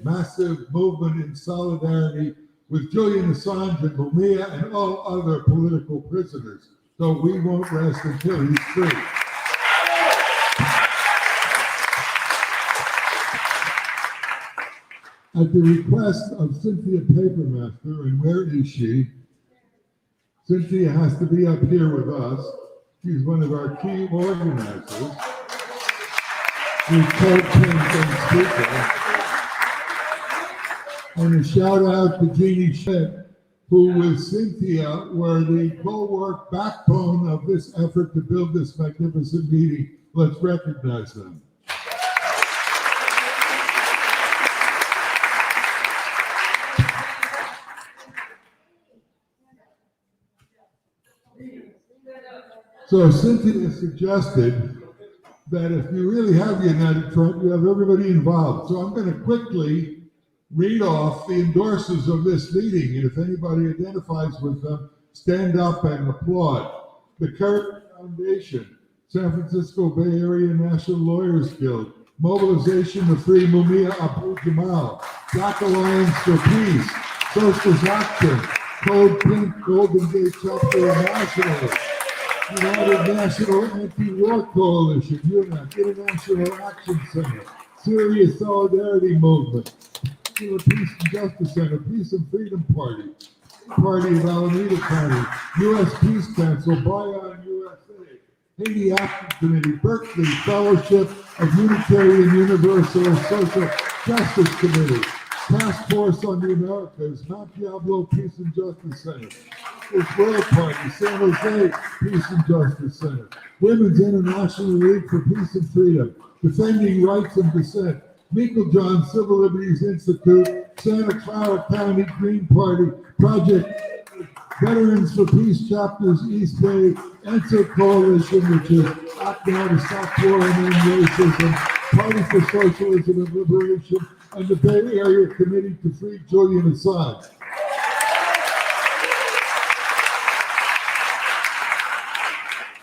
massive movement in solidarity with Julian Assange and Mumia and all other political prisoners. So we won't rest until he's free. At the request of Cynthia Papermaster, and where is she? Cynthia has to be up here with us. She's one of our key organizers. She's co-chair and speaker. And a shout out to Jeannie Schmidt, who with Cynthia were the bulwark backbone of this effort to build this magnificent meeting. Let's recognize them. So Cynthia suggested that if you really have the United Front, you have everybody involved. So I'm going to quickly read off the endorsers of this meeting, and if anybody identifies with them, stand up and applaud. The Curtin Foundation, San Francisco Bay Area National Lawyers Guild, Mobilization to Free Mumia Abu Jamal, Black Alliance for Peace, Socialist Action, Code Pink Golden Gate Chapter National, United National Anti-War Coalition, UNAC, International Action Center, Syria Solidarity Movement, Peace and Justice Center, Peace and Freedom Party, Party of Alameda County, U.S. Peace Council, Bion USA, Haiti Action Committee, Berkeley Fellowship of Unitarian Universal Social Justice Committee, Task Force on the Americas, Mount Diablo Peace and Justice Center, Israel Party, San Jose Peace and Justice Center, Women's International League for Peace and Freedom, Defending Rights and Dissent, Meiklejohn Civil Liberties Institute, Santa Clara County Green Party, Project Veterans for Peace Chapters East Bay, ENSA Coalition, which is Act Now to Stop War and End Racism, Party for Socialism and Liberation, and the Bay Area Committee to Free Julian Assange.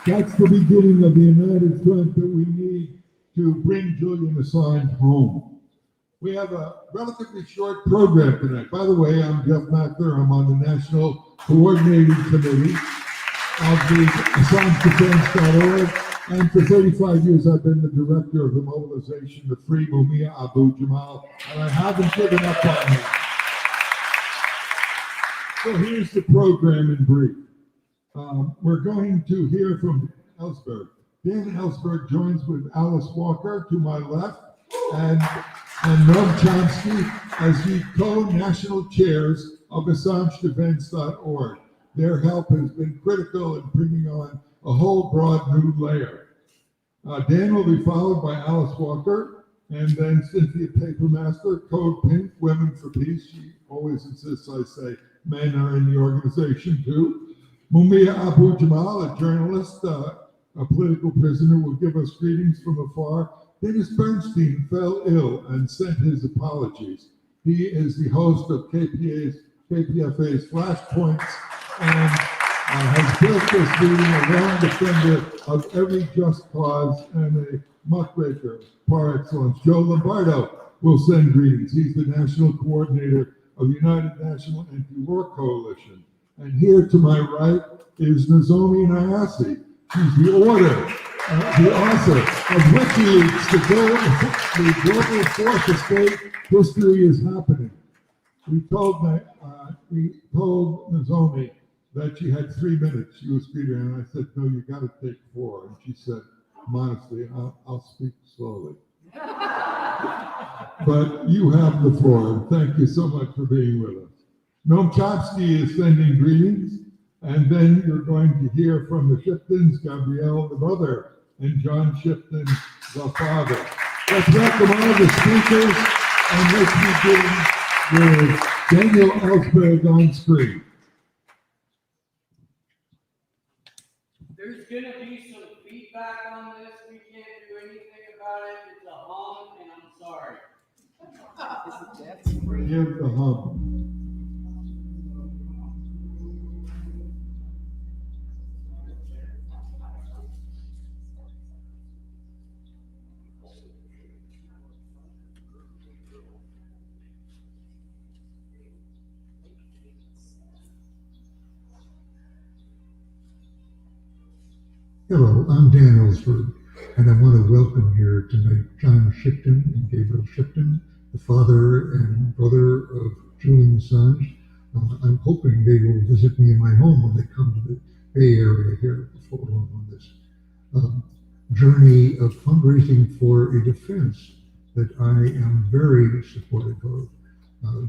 That's the beginning of the United Front that we need to bring Julian Assange home. We have a relatively short program tonight. By the way, I'm Jeff Mackler. I'm on the National Coordinating Committee of the AssangeDefense.org. And for 35 years, I've been the director of the Mobilization to Free Mumia Abu Jamal, and I haven't given up on him. So here's the program in brief. We're going to hear from Ellsberg. Dan Ellsberg joins with Alice Walker to my left, and Noam Chomsky as the co-national chairs of AssangeDefense.org. Their help has been critical in bringing on a whole broad new layer. Dan will be followed by Alice Walker, and then Cynthia Papermaster, Code Pink, Women for Peace. She always insists I say men are in the organization too. Mumia Abu Jamal, a journalist, a political prisoner, will give us greetings from afar. Dennis Bernstein fell ill and sent his apologies. He is the host of KPFA's Flashpoints and has built this meeting a long defender of every just cause and a muckraker par excellence. Joe Lombardo will send greetings. He's the national coordinator of the United National Anti-War Coalition. And here to my right is Nozomi Nayasi. She's the author of WikiLeaks, the global fourth estate history is happening. We told Nozomi that she had 3 minutes. She was speaking, and I said, no, you got to take 4. And she said, modestly, I'll speak slowly. But you have the floor. Thank you so much for being with us. Noam Chomsky is sending greetings, and then you're going to hear from the Shiptons, Gabriel, the mother, and John Shipton, the father. Let's welcome all the speakers, and let's begin with Daniel Ellsberg on screen. There's going to be some feedback on this. We can't do anything about it. It's a hum, and I'm sorry. Give the hum. Hello, I'm Dan Ellsberg, and I want to welcome here tonight John Shipton and Gabriel Shipton, the father and brother of Julian Assange. I'm hoping they will visit me in my home when they come to the Bay Area here before long on this journey of fundraising for a defense that I am very supportive of.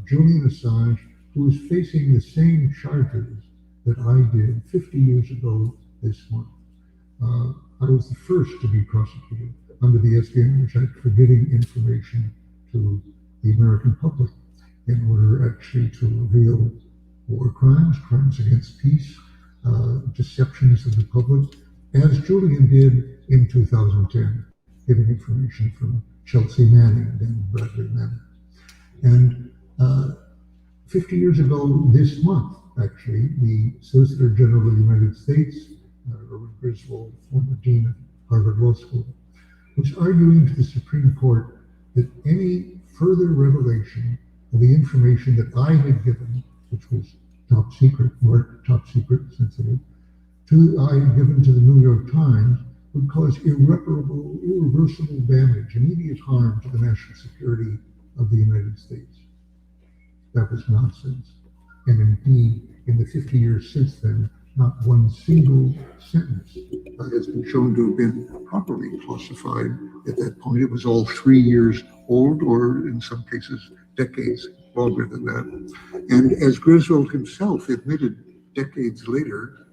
Julian Assange, who is facing the same charges that I did 50 years ago this month. I was the first to be prosecuted under the Espionage Act for giving information to the American public in order actually to reveal war crimes, crimes against peace, deceptions of the public, as Julian did in 2010, giving information from Chelsea Manning and Bradley Manning. And 50 years ago this month, actually, the Solicitor General of the United States, Erwin Griswold, former dean of Harvard Law School, was arguing to the Supreme Court that any further revelation of the information that I had given, which was top secret, or top secret sensitive, I had given to the New York Times, would cause irreversible damage, immediate harm to the national security of the United States. That was nonsense. And indeed, in the 50 years since then, not one single sentence has been shown to have been properly classified at that point. It was all 3 years old, or in some cases, decades longer than that. And as Griswold himself admitted decades later,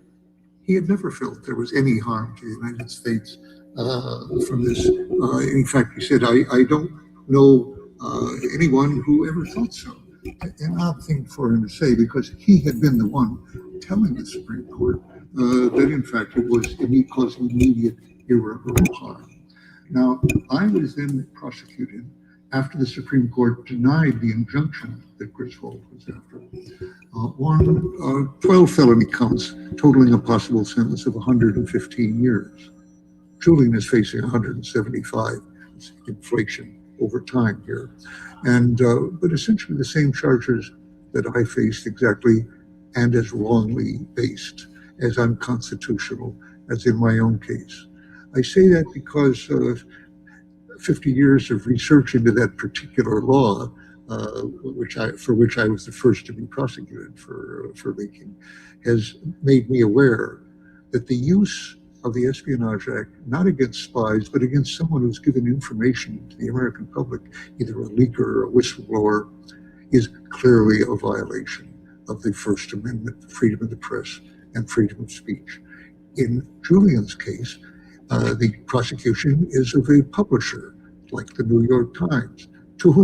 he had never felt there was any harm to the United States from this. In fact, he said, I don't know anyone who ever thought so. An odd thing for him to say, because he had been the one telling the Supreme Court that in fact it was causing immediate irreparable harm. Now, I was then prosecuted after the Supreme Court denied the injunction that Griswold was after. 12 felony counts, totaling a possible sentence of 115 years. Julian is facing 175. It's inflation over time here. And but essentially the same charges that I faced exactly, and as wrongly based, as unconstitutional as in my own case. I say that because 50 years of research into that particular law, for which I was the first to be prosecuted for leaking, has made me aware that the use of the Espionage Act, not against spies, but against someone who's given information to the American public, either a leaker or a whistleblower, is clearly a violation of the First Amendment, freedom of the press and freedom of speech. In Julian's case, the prosecution is of a publisher, like the New York Times, with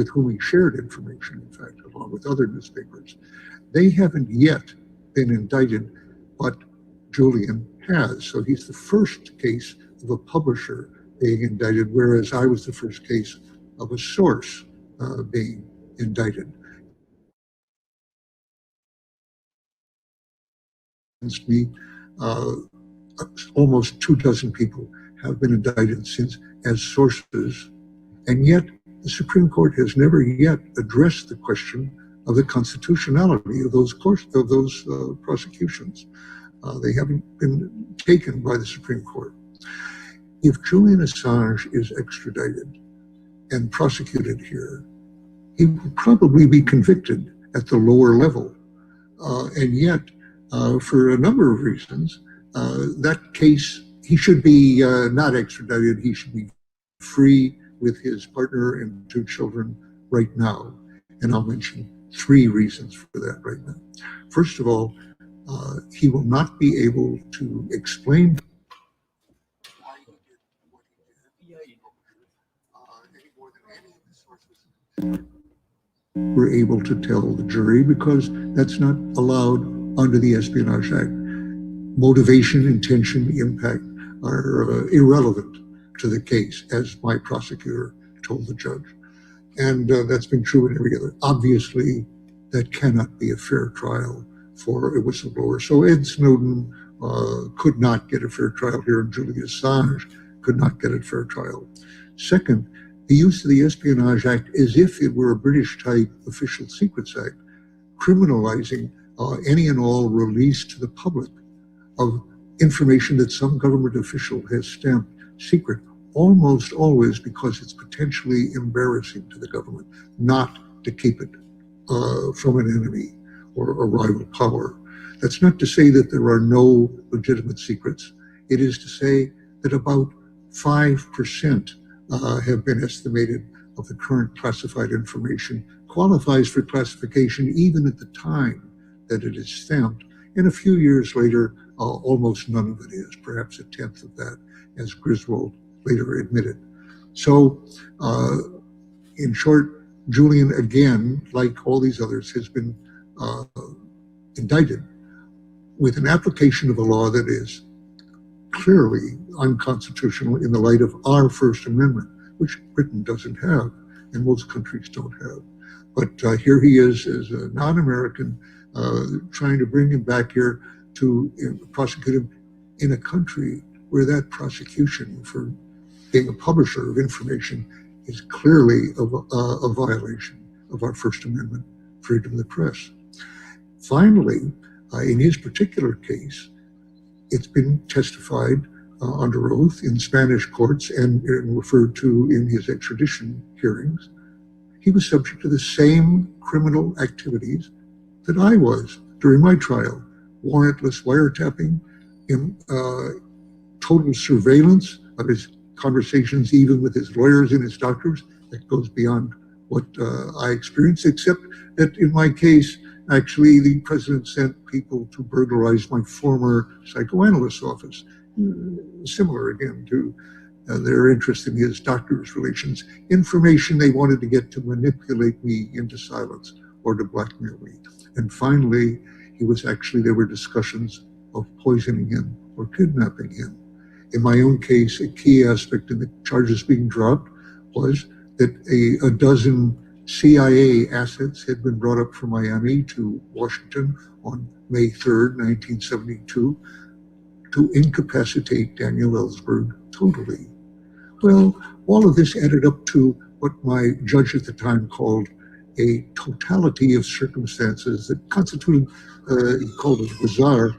whom he shared information, in fact, along with other newspapers. They haven't yet been indicted, but Julian has. So he's the first case of a publisher being indicted, whereas I was the first case of a source being indicted. Against me, almost 24 people have been indicted since as sources, and yet the Supreme Court has never yet addressed the question of the constitutionality of those prosecutions. They haven't been taken by the Supreme Court. If Julian Assange is extradited and prosecuted here, he will probably be convicted at the lower level. And yet, for a number of reasons, that case, he should be not extradited. He should be free with his partner and 2 children right now. And I'll mention 3 reasons for that right now. First of all, he will not be able to explain why he did what he did any more than any of the sources were able to tell the jury, because that's not allowed under the Espionage Act. Motivation, intention, impact are irrelevant to the case, as my prosecutor told the judge. And that's been true in every other. Obviously, that cannot be a fair trial for a whistleblower. So Ed Snowden could not get a fair trial here, and Julian Assange could not get a fair trial. Second, the use of the Espionage Act as if it were a British-type Official Secrets Act, criminalizing any and all release to the public of information that some government official has stamped secret, almost always because it's potentially embarrassing to the government not to keep it from an enemy or a rival power. That's not to say that there are no legitimate secrets. It is to say that about 5% have been estimated of the current classified information qualifies for classification even at the time that it is stamped. And a few years later, almost none of it is, perhaps a tenth of that, as Griswold later admitted. So, in short, Julian, again, like all these others, has been indicted with an application of a law that is clearly unconstitutional in the light of our First Amendment, which Britain doesn't have and most countries don't have. But here he is as a non-American, trying to bring him back here to prosecute him in a country where that prosecution for being a publisher of information is clearly a violation of our First Amendment freedom of the press. Finally, in his particular case, it's been testified under oath in Spanish courts and referred to in his extradition hearings. He was subject to the same criminal activities that I was during my trial: warrantless wiretapping, total surveillance of his conversations, even with his lawyers and his doctors. That goes beyond what I experienced, except that in my case, actually, the president sent people to burglarize my former psychoanalyst office. Similar, again, to their interest in his doctor's relations, information they wanted to get to manipulate me into silence or to blackmail me. And finally, there were discussions of poisoning him or kidnapping him. In my own case, a key aspect in the charges being dropped was that a dozen CIA assets had been brought up from Miami to Washington on May 3rd, 1972, to incapacitate Daniel Ellsberg totally. Well, all of this added up to what my judge at the time called a totality of circumstances that constituted, he called it bizarre,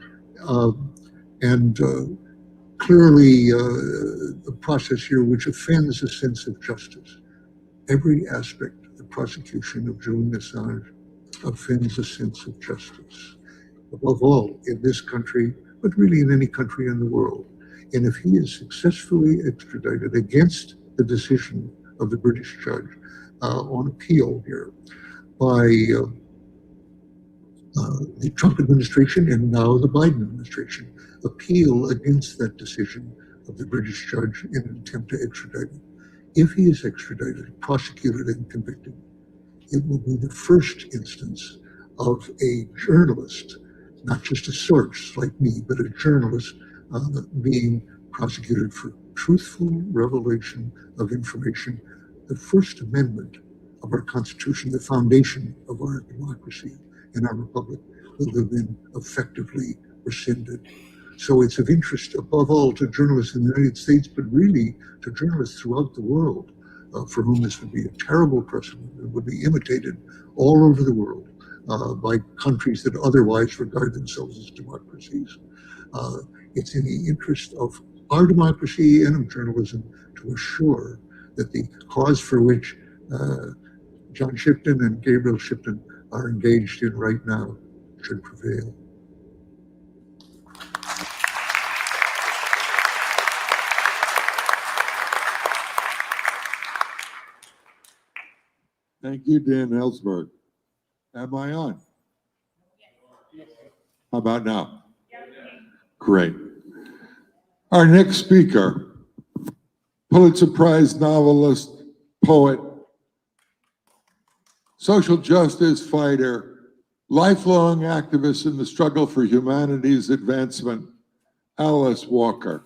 and clearly a process here which offends a sense of justice. Every aspect of the prosecution of Julian Assange offends a sense of justice. Above all, in this country, but really in any country in the world. And if he is successfully extradited against the decision of the British judge on appeal here by the Trump administration and now the Biden administration, appeal against that decision of the British judge in an attempt to extradite him. If he is extradited, prosecuted, and convicted, it will be the first instance of a journalist, not just a source like me, but a journalist being prosecuted for truthful revelation of information. The First Amendment of our Constitution, the foundation of our democracy and our republic, will have been effectively rescinded. So it's of interest above all to journalists in the United States, but really to journalists throughout the world, for whom this would be a terrible precedent and would be imitated all over the world by countries that otherwise regard themselves as democracies. It's in the interest of our democracy and of journalism to assure that the cause for which John Shipton and Gabriel Shipton are engaged in right now should prevail. Thank you, Dan Ellsberg. Am I on? How about now? Great. Our next speaker, Pulitzer Prize novelist, poet, social justice fighter, lifelong activist in the struggle for humanity's advancement, Alice Walker.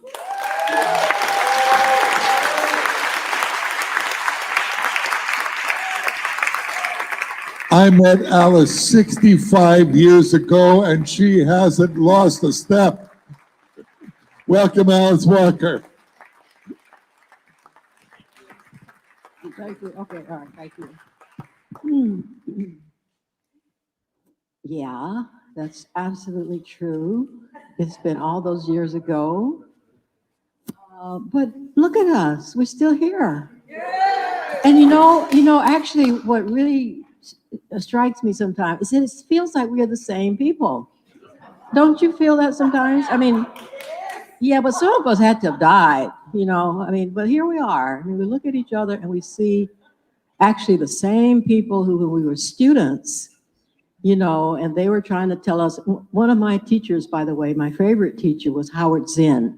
I met Alice 65 years ago, and she hasn't lost a step. Welcome, Alice Walker. Thank you. Okay, all right, thank you. Yeah, that's absolutely true. It's been all those years ago. But look at us, we're still here. And actually what really strikes me sometimes is that it feels like we are the same people. Don't you feel that sometimes? I mean, yeah, but some of us had to have died, but here we are. I mean, we look at each other and we see actually the same people who when we were students, and they were trying to tell us. One of my teachers, by the way, my favorite teacher was Howard Zinn.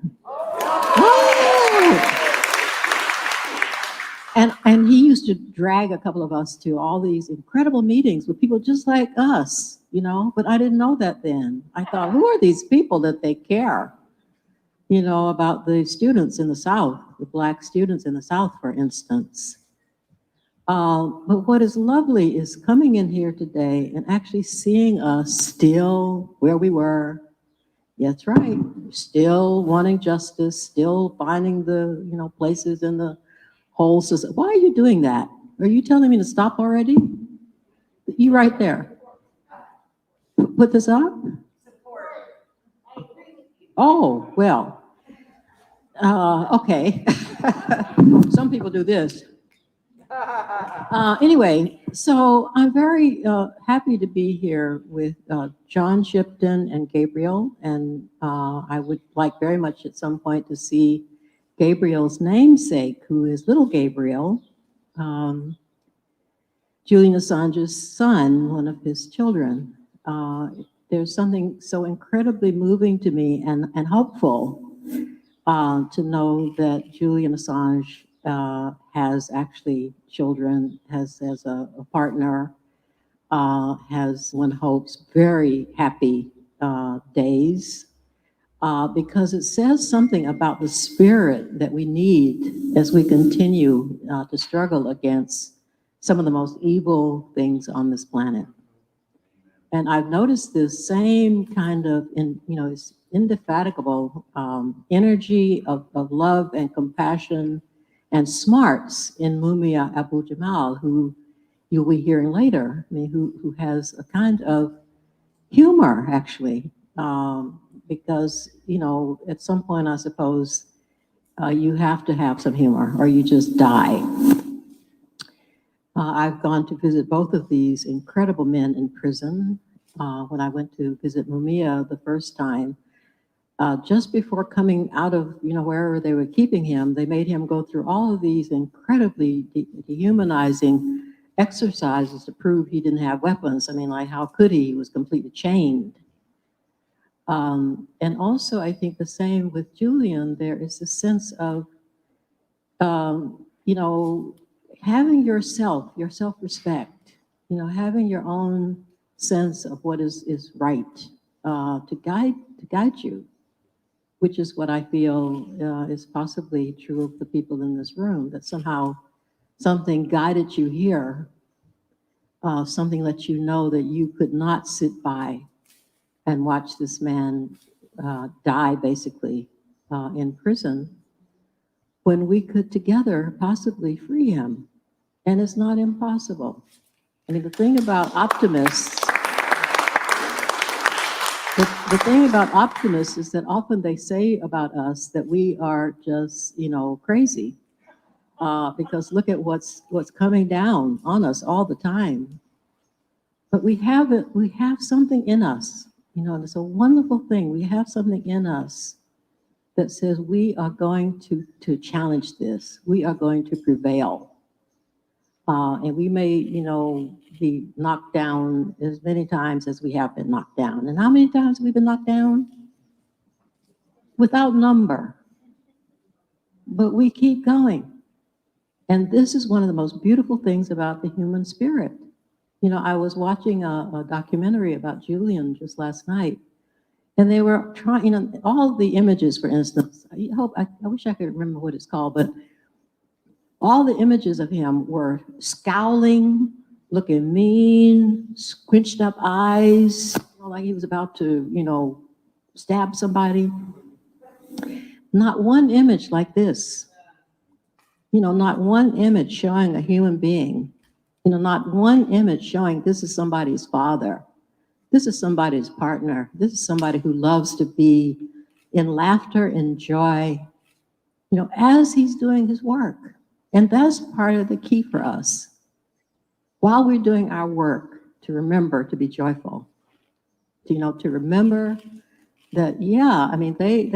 And he used to drag a couple of us to all these incredible meetings with people just like us, but I didn't know that then. I thought, who are these people that they care, about the students in the South, the Black students in the South, for instance. But what is lovely is coming in here today and actually seeing us still where we were. That's right, still wanting justice, still finding the, places in the whole system. Why are you doing that? Are you telling me to stop already? You right there. Put this up? Oh, well. Okay. Some people do this. Anyway, so I'm very happy to be here with John Shipton and Gabriel, and I would like very much at some point to see Gabriel's namesake, who is little Gabriel, Julian Assange's son, one of his children. There's something so incredibly moving to me and hopeful to know that Julian Assange has actually children, has a partner, has, one hopes, very happy days. Because it says something about the spirit that we need as we continue to struggle against some of the most evil things on this planet. And I've noticed this same kind of, it's indefatigable energy of love and compassion and smarts in Mumia Abu-Jamal, who you'll be hearing later, who has a kind of humor, actually. Because, at some point, I suppose, you have to have some humor or you just die. I've gone to visit both of these incredible men in prison. When I went to visit Mumia the first time, just before coming out of, wherever they were keeping him, they made him go through all of these incredibly dehumanizing exercises to prove he didn't have weapons. I mean, like, how could he? He was completely chained. And also, I think the same with Julian, there is a sense of, having your self-respect, having your own sense of what is right to guide you, which is what I feel is possibly true of the people in this room, that somehow something guided you here, something let you know that you could not sit by and watch this man die, basically, in prison, when we could together possibly free him. And it's not impossible. I mean, the thing about optimists, the thing about optimists is that often they say about us that we are just, crazy. Because look at what's coming down on us all the time. But we have something in us. It's a wonderful thing. We have something in us that says we are going to challenge this. We are going to prevail. And we may, be knocked down as many times as we have been knocked down. And how many times have we been knocked down? Without number. But we keep going. And this is one of the most beautiful things about the human spirit. I was watching a documentary about Julian just last night, and they were trying, all the images, for instance, I wish I could remember what it's called, but all the images of him were scowling, looking mean, squinched up eyes, like he was about to, stab somebody. Not one image like this. Not one image showing a human being. Not one image showing this is somebody's father. This is somebody's partner. This is somebody who loves to be in laughter and joy, you know, as he's doing his work. And that's part of the key for us. While we're doing our work, to remember to be joyful, you know, to remember that, yeah, I mean, they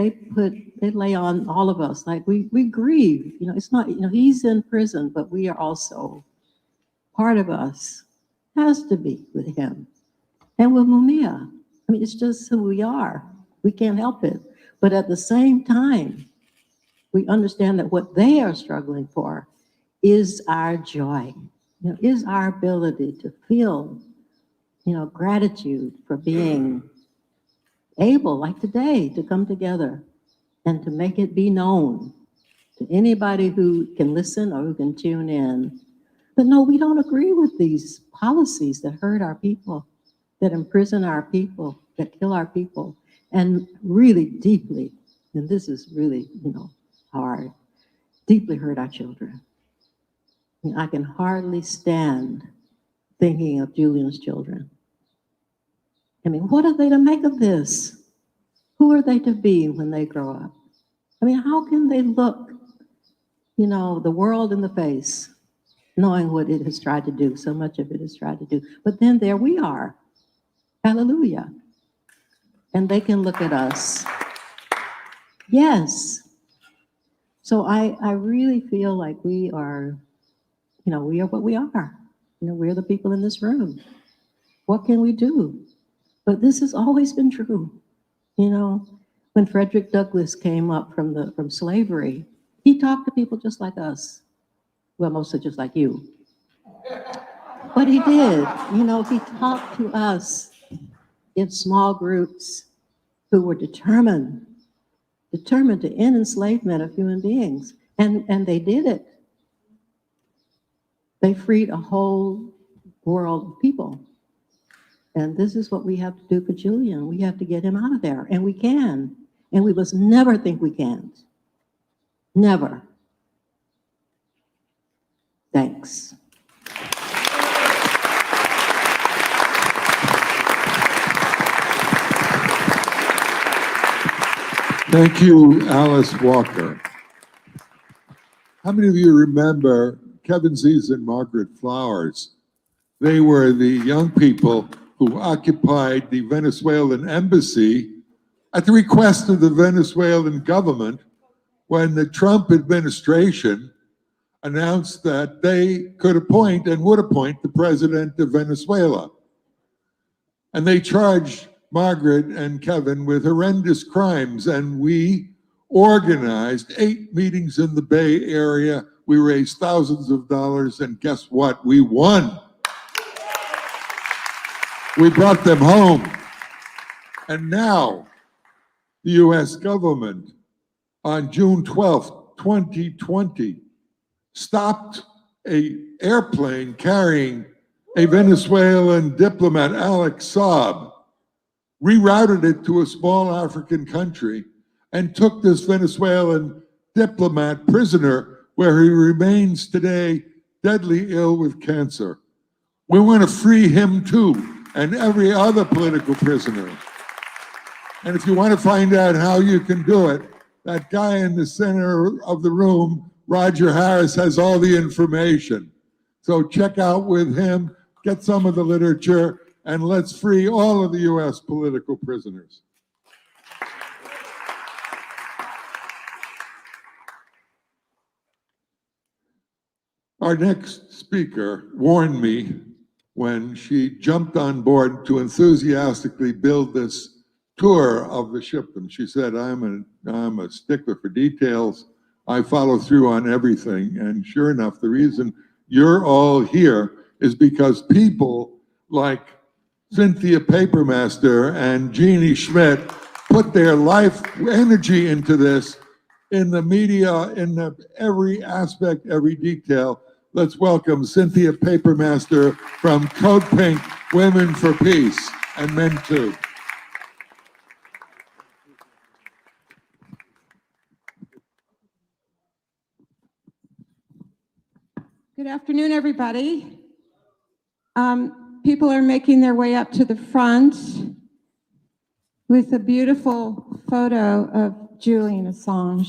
lay on all of us, like we grieve, you know, it's not, you know, he's in prison, but we are also, part of us has to be with him. And with Mumia, I mean, it's just who we are. We can't help it. But at the same time, we understand that what they are struggling for is our joy, you know, is our ability to feel, you know, gratitude for being able, like today, to come together and to make it be known to anybody who can listen or who can tune in. But no, we don't agree with these policies that hurt our people, that imprison our people, that kill our people, and really deeply, and this is really, you know, hard, deeply hurt our children. I mean, I can hardly stand thinking of Julian's children. I mean, what are they to make of this? Who are they to be when they grow up? I mean, how can they look, you know, the world in the face, knowing what it has tried to do, so much of it has tried to do. But then there we are, hallelujah. And they can look at us. Yes. So I really feel like we are, you know, we are what we are. You know, we're the people in this room. What can we do? But this has always been true. You know, when Frederick Douglass came up from slavery, he talked to people just like us. Well, mostly just like you. But he did. You know, he talked to us in small groups who were determined to end enslavement of human beings. And they did it. They freed a whole world of people. And this is what we have to do for Julian. We have to get him out of there, and we can. And we must never think we can't. Never. Thanks. Thank you, Alice Walker. How many of you remember Kevin Z's and Margaret Flowers? They were the young people who occupied the Venezuelan embassy at the request of the Venezuelan government when the Trump administration announced that they could appoint and would appoint the president of Venezuela. And they charged Margaret and Kevin with horrendous crimes, and we organized 8 meetings in the Bay Area. We raised thousands of dollars, and guess what? We won. We brought them home. And now, the US government, on June 12th, 2020, stopped an airplane carrying a Venezuelan diplomat, Alex Saab, rerouted it to a small African country, and took this Venezuelan diplomat prisoner, where he remains today deadly ill with cancer. We want to free him too, and every other political prisoner. And if you want to find out how you can do it, that guy in the center of the room, Roger Harris, has all the information. So check out with him, get some of the literature, and let's free all of the US political prisoners. Our next speaker warned me when she jumped on board to enthusiastically build this tour of the Shipton. She said, I'm a stickler for details. I follow through on everything. And sure enough, the reason you're all here is because people like Cynthia Papermaster and Jeannie Schmidt put their life energy into this, in the media, in every aspect, every detail. Let's welcome Cynthia Papermaster from Code Pink, Women for Peace, and Men Too. Good afternoon, everybody. people are making their way up to the front with a beautiful photo of Julian Assange.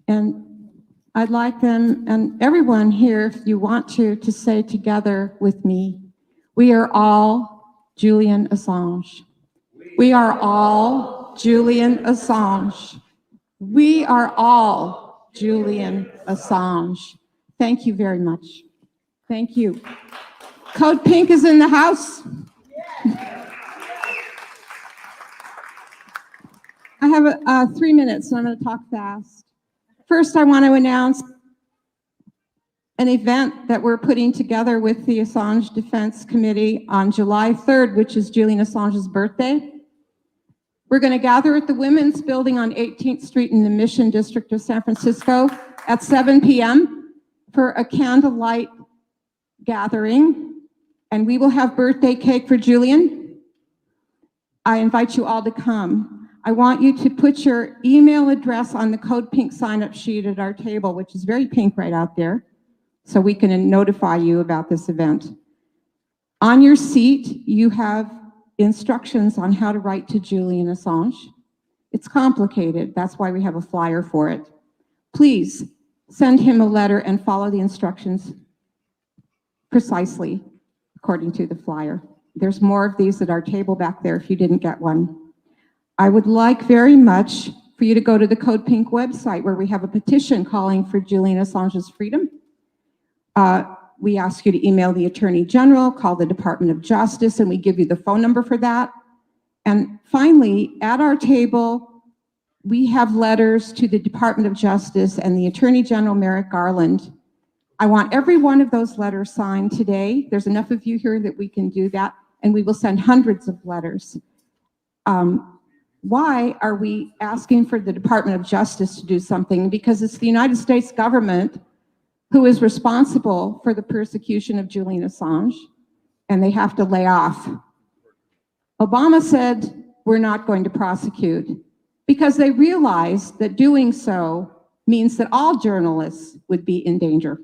And I'd like them, and everyone here, if you want to say together with me, we are all Julian Assange. We are all Julian Assange. We are all Julian Assange. Thank you very much. Thank you. Code Pink is in the house. I have 3 minutes, so I'm going to talk fast. First, I want to announce an event that we're putting together with the Assange Defense Committee on July 3rd, which is Julian Assange's birthday. We're going to gather at the Women's Building on 18th Street in the Mission District of San Francisco at 7 p.m. for a candlelight gathering, and we will have birthday cake for Julian. I invite you all to come. I want you to put your email address on the Code Pink sign-up sheet at our table, which is very pink right out there, so we can notify you about this event. On your seat, you have instructions on how to write to Julian Assange. It's complicated. That's why we have a flyer for it. Please send him a letter and follow the instructions precisely according to the flyer. There's more of these at our table back there if you didn't get one. I would like very much for you to go to the Code Pink website where we have a petition calling for Julian Assange's freedom. We ask you to email the Attorney General, call the Department of Justice, and we give you the phone number for that. And finally, at our table, we have letters to the Department of Justice and the Attorney General, Merrick Garland. I want every one of those letters signed today. There's enough of you here that we can do that, and we will send hundreds of letters. Why are we asking for the Department of Justice to do something? Because it's the United States government who is responsible for the persecution of Julian Assange, and they have to lay off. Obama said, we're not going to prosecute, because they realized that doing so means that all journalists would be in danger.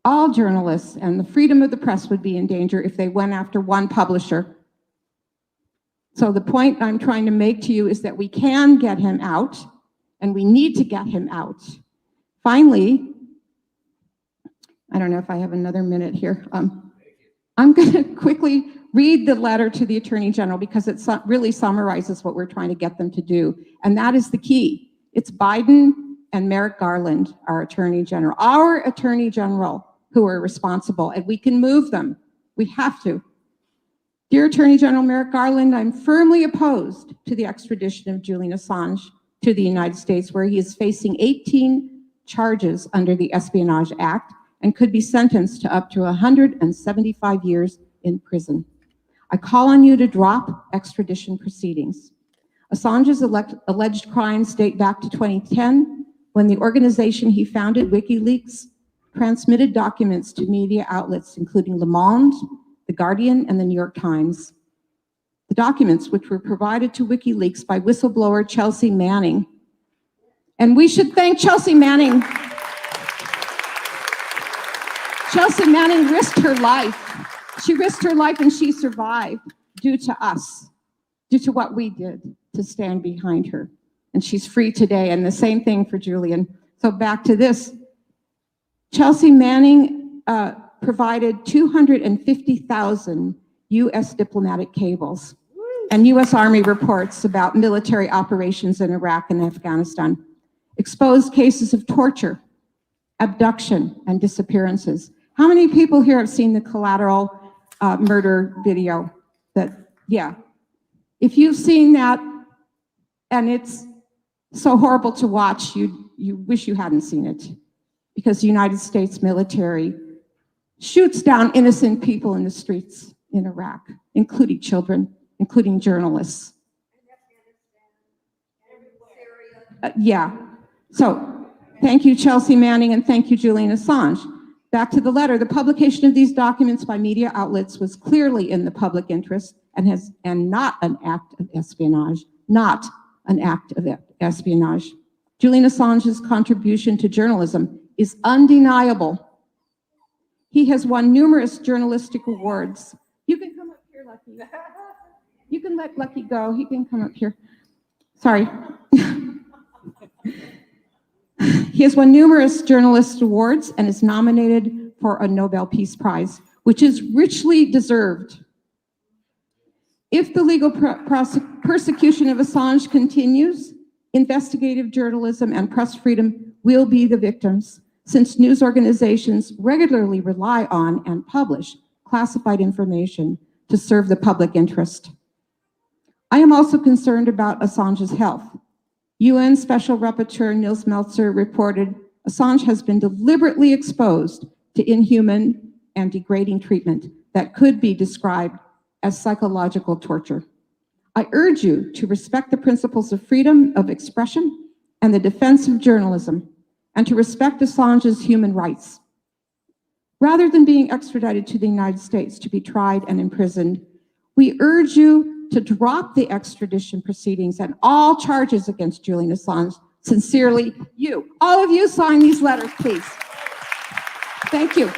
All journalists and the freedom of the press would be in danger if they went after one publisher. So the point I'm trying to make to you is that we can get him out, and we need to get him out. Finally, I don't know if I have another minute here. I'm going to quickly read the letter to the Attorney General because it really summarizes what we're trying to get them to do. And that is the key. It's Biden and Merrick Garland, our Attorney General. Our Attorney General who are responsible, and we can move them. We have to. Dear Attorney General Merrick Garland, I'm firmly opposed to the extradition of Julian Assange to the United States, where he is facing 18 charges under the Espionage Act and could be sentenced to up to 175 years in prison. I call on you to drop extradition proceedings. Assange's alleged crimes date back to 2010, when the organization he founded, WikiLeaks, transmitted documents to media outlets, including Le Monde, The Guardian, and the New York Times. The documents, which were provided to WikiLeaks by whistleblower Chelsea Manning. And we should thank Chelsea Manning. Chelsea Manning risked her life. She risked her life and she survived due to us, due to what we did to stand behind her. And she's free today, and the same thing for Julian. So back to this. Chelsea Manning provided 250,000 U.S. diplomatic cables and U.S. Army reports about military operations in Iraq and Afghanistan, exposed cases of torture, abduction, and disappearances. How many people here have seen the Collateral murder video? Yeah. If you've seen that and it's so horrible to watch, you wish you hadn't seen it, because the United States military shoots down innocent people in the streets in Iraq, including children, including journalists. Yeah. So thank you, Chelsea Manning, and thank you, Julian Assange. Back to the letter. The publication of these documents by media outlets was clearly in the public interest and not an act of espionage. Not an act of espionage. Julian Assange's contribution to journalism is undeniable. He has won numerous journalistic awards. You can come up here, Lucky. You can let Lucky go. He can come up here. Sorry. He has won numerous journalist awards and is nominated for a Nobel Peace Prize, which is richly deserved. If the legal persecution of Assange continues, investigative journalism and press freedom will be the victims, since news organizations regularly rely on and publish classified information to serve the public interest. I am also concerned about Assange's health. UN Special Rapporteur Nils Melzer reported Assange has been deliberately exposed to inhuman and degrading treatment that could be described as psychological torture. I urge you to respect the principles of freedom of expression and the defense of journalism, and to respect Assange's human rights. Rather than being extradited to the United States to be tried and imprisoned, we urge you to drop the extradition proceedings and all charges against Julian Assange. Sincerely, you. All of you sign these letters, please. Thank you.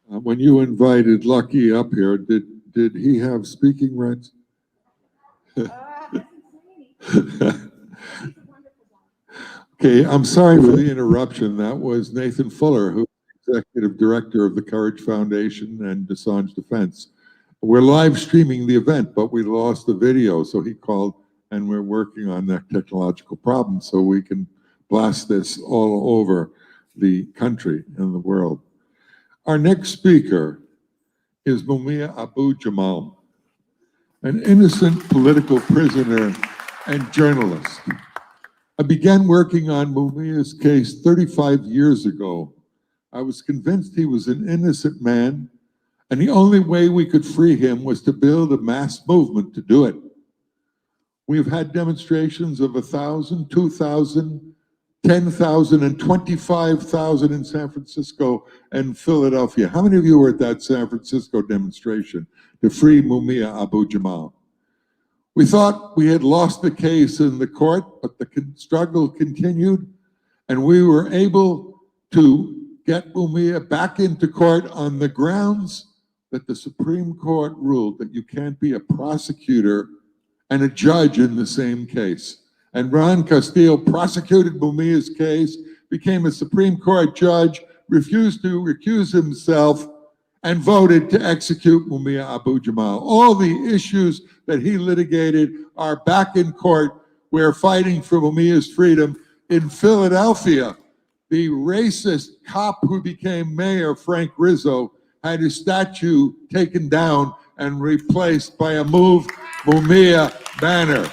When you invited Lucky up here, did he have speaking rights? Okay, I'm sorry for the interruption. That was Nathan Fuller, who is executive director of the Courage Foundation and Assange Defense. We're live streaming the event, but we lost the video, so he called, and we're working on that technological problem so we can blast this all over the country and the world. Our next speaker is Mumia Abu-Jamal, an innocent political prisoner and journalist. I began working on Mumia's case 35 years ago. I was convinced he was an innocent man, and the only way we could free him was to build a mass movement to do it. We've had demonstrations of 1,000, 2,000, 10,000, and 25,000 in San Francisco and Philadelphia. How many of you were at that San Francisco demonstration to free Mumia Abu-Jamal? We thought we had lost the case in the court, but the struggle continued, and we were able to get Mumia back into court on the grounds that the Supreme Court ruled that you can't be a prosecutor and a judge in the same case. And Ron Castillo prosecuted Mumia's case, became a Supreme Court judge, refused to recuse himself, and voted to execute Mumia Abu-Jamal. All the issues that he litigated are back in court. We're fighting for Mumia's freedom. In Philadelphia, the racist cop who became mayor, Frank Rizzo, had his statue taken down and replaced by a Move Mumia banner.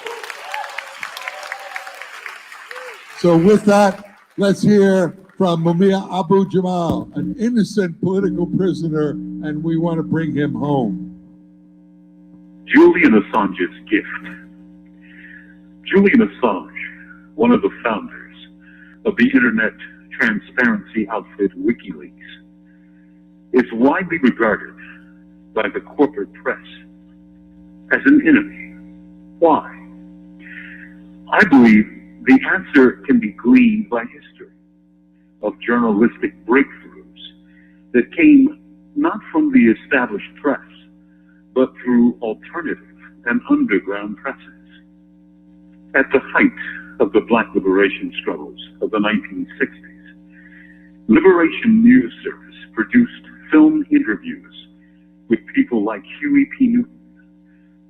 So with that, let's hear from Mumia Abu-Jamal, an innocent political prisoner, and we want to bring him home. Julian Assange's gift. Julian Assange, one of the founders of the internet transparency outfit WikiLeaks, is widely regarded by the corporate press as an enemy. Why? I believe the answer can be gleaned by history of journalistic breakthroughs that came not from the established press, but through alternative and underground presses. At the height of the Black liberation struggles of the 1960s, Liberation News Service produced film interviews with people like Huey P. Newton,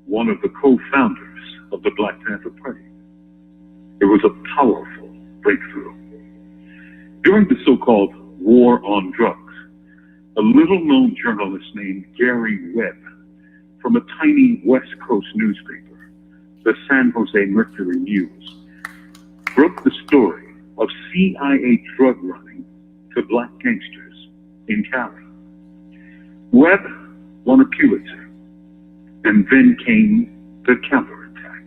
one of the co-founders of the Black Panther Party. It was a powerful breakthrough. During the so-called War on Drugs, a little-known journalist named Gary Webb from a tiny West Coast newspaper, the San Jose Mercury News, broke the story of CIA drug running to black gangsters in Cali. Webb won a Pulitzer, and then came the counterattack.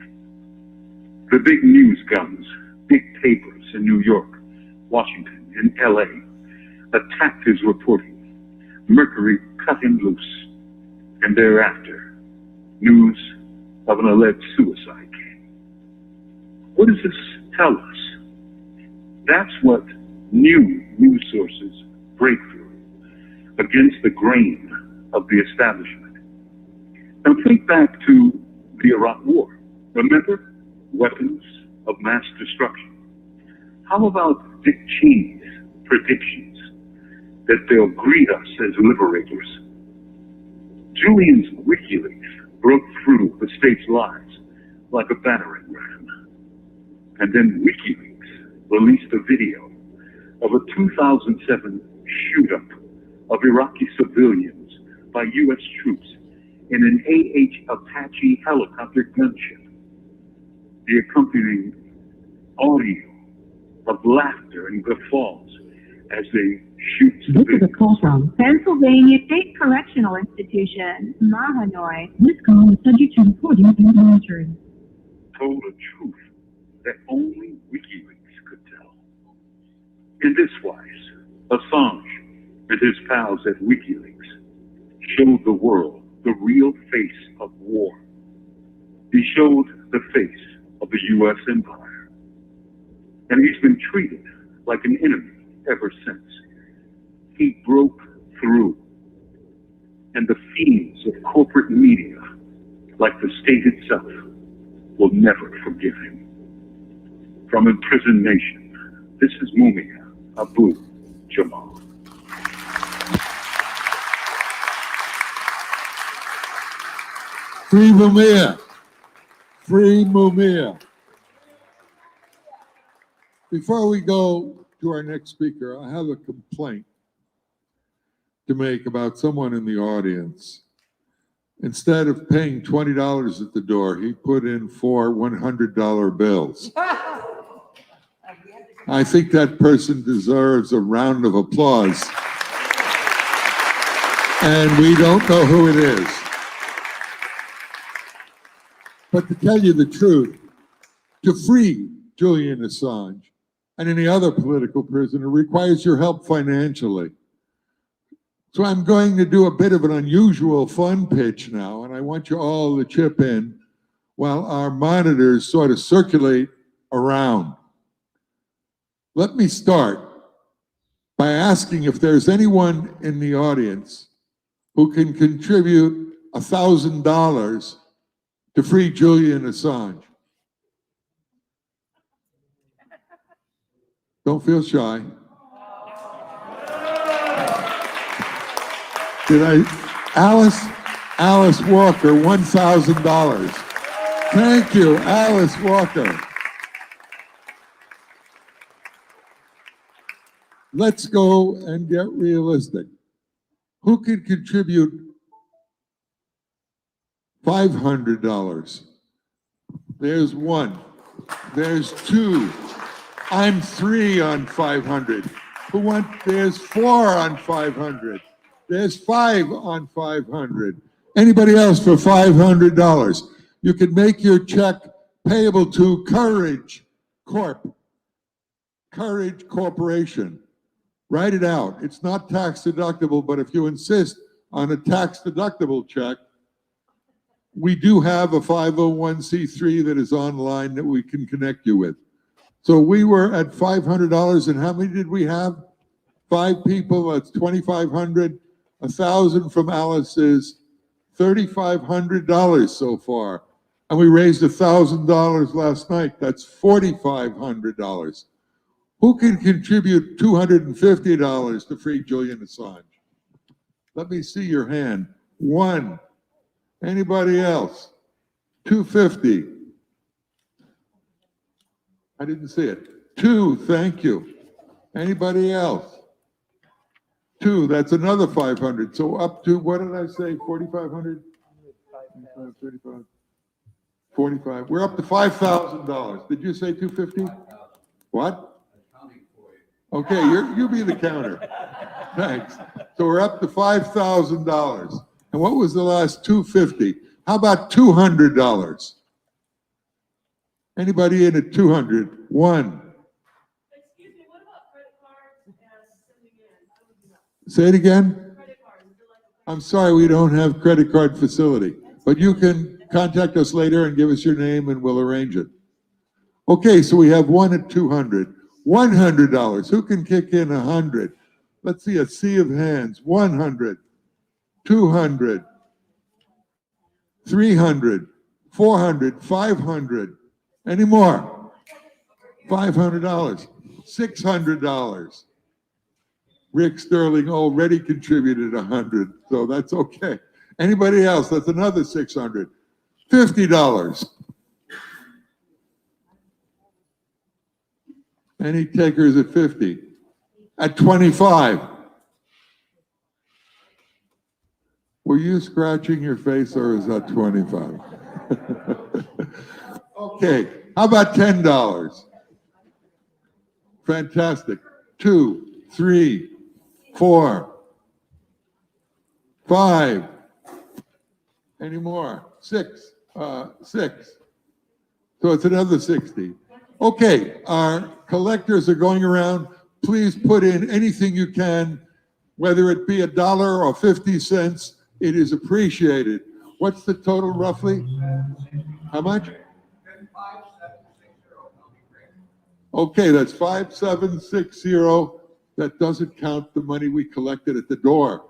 The big news guns, big papers in New York, Washington, and LA attacked his reporting. Mercury cut him loose, and thereafter, news of an alleged suicide came. What does this tell us? That's what new news sources break through against the grain of the establishment. Now think back to the Iraq War. Remember? Weapons of mass destruction. How about Dick Cheney's predictions that they'll greet us as liberators? Julian's WikiLeaks broke through the state's lies like a battering ram. And then WikiLeaks released a video of a 2007 shoot-up of Iraqi civilians by U.S. troops in an AH Apache helicopter gunship. The accompanying audio of laughter and guffaws as they shoot This is a civilians. call from Pennsylvania State Correctional Institution, Mahanoy. This call is subject to recording and monitoring. Told a truth that only WikiLeaks could tell. In this wise, Assange and his pals at WikiLeaks showed the world the real face of war. He showed the face of the U.S. empire. And he's been treated like an enemy ever since. He broke through. And the fiends of corporate media, like the state itself, will never forgive him. From imprisoned nation, this is Mumia Abu Jamal. Free Mumia. Free Mumia. Before we go to our next speaker, I have a complaint to make about someone in the audience. Instead of paying $20 at the door, he put in 4 $100 bills. I think that person deserves a round of applause. And we don't know who it is. But to tell you the truth, to free Julian Assange and any other political prisoner requires your help financially. So I'm going to do a bit of an unusual fun pitch now, and I want you all to chip in while our monitors sort of circulate around. Let me start by asking if there's anyone in the audience who can contribute $1,000 to free Julian Assange. Don't feel shy. Alice Walker, $1,000. Thank you, Alice Walker. Let's go and get realistic. Who can contribute $500? There's 1. There's 2. I'm 3 on 500. There's 4 on 500. There's 5 on 500. Anybody else for $500? You can make your check payable to Courage Corp. Courage Corporation. Write it out. It's not tax deductible, but if you insist on a tax deductible check, we do have a 501c3 that is online that we can connect you with. So we were at $500, and how many did we have? 5 people, that's $2,500. 1,000 from Alice is $3,500 so far. And we raised $1,000 last night. That's $4,500. Who can contribute $250 to free Julian Assange? Let me see your hand. 1. Anybody else? $250. I didn't see it. 2, thank you. Anybody else? 2, that's another 500. So up to, what did I say, 4,500? 35, 45. We're up to $5,000. Did you say 250? What? Okay, you be the counter. Thanks. So we're up to $5,000. And what was the last 250? How about $200? Anybody in at 200? 1. Excuse me, what about credit cards and sending in? How would you know? Say it again. Credit cards, would you like to- I'm sorry, we don't have credit card facility, but you can contact us later and give us your name and we'll arrange it. Okay, so we have 1 at 200. $100. Who can kick in 100? Let's see a sea of hands. 100, 200, 300, 400, 500. Any more? $500, $600. Rick Sterling already contributed 100, so that's okay. Anybody else? That's another 600. $50. Any takers at 50? At 25? Were you scratching your face, or is that 25? Okay, how about $10? Fantastic. 2, 3, 4, 5. Any more? 6. 6. So it's another 60. Okay, our collectors are going around. Please put in anything you can, whether it be $1 or 50 cents. It is appreciated. What's the total roughly? How much? Okay, that's 5760. That doesn't count the money we collected at the door.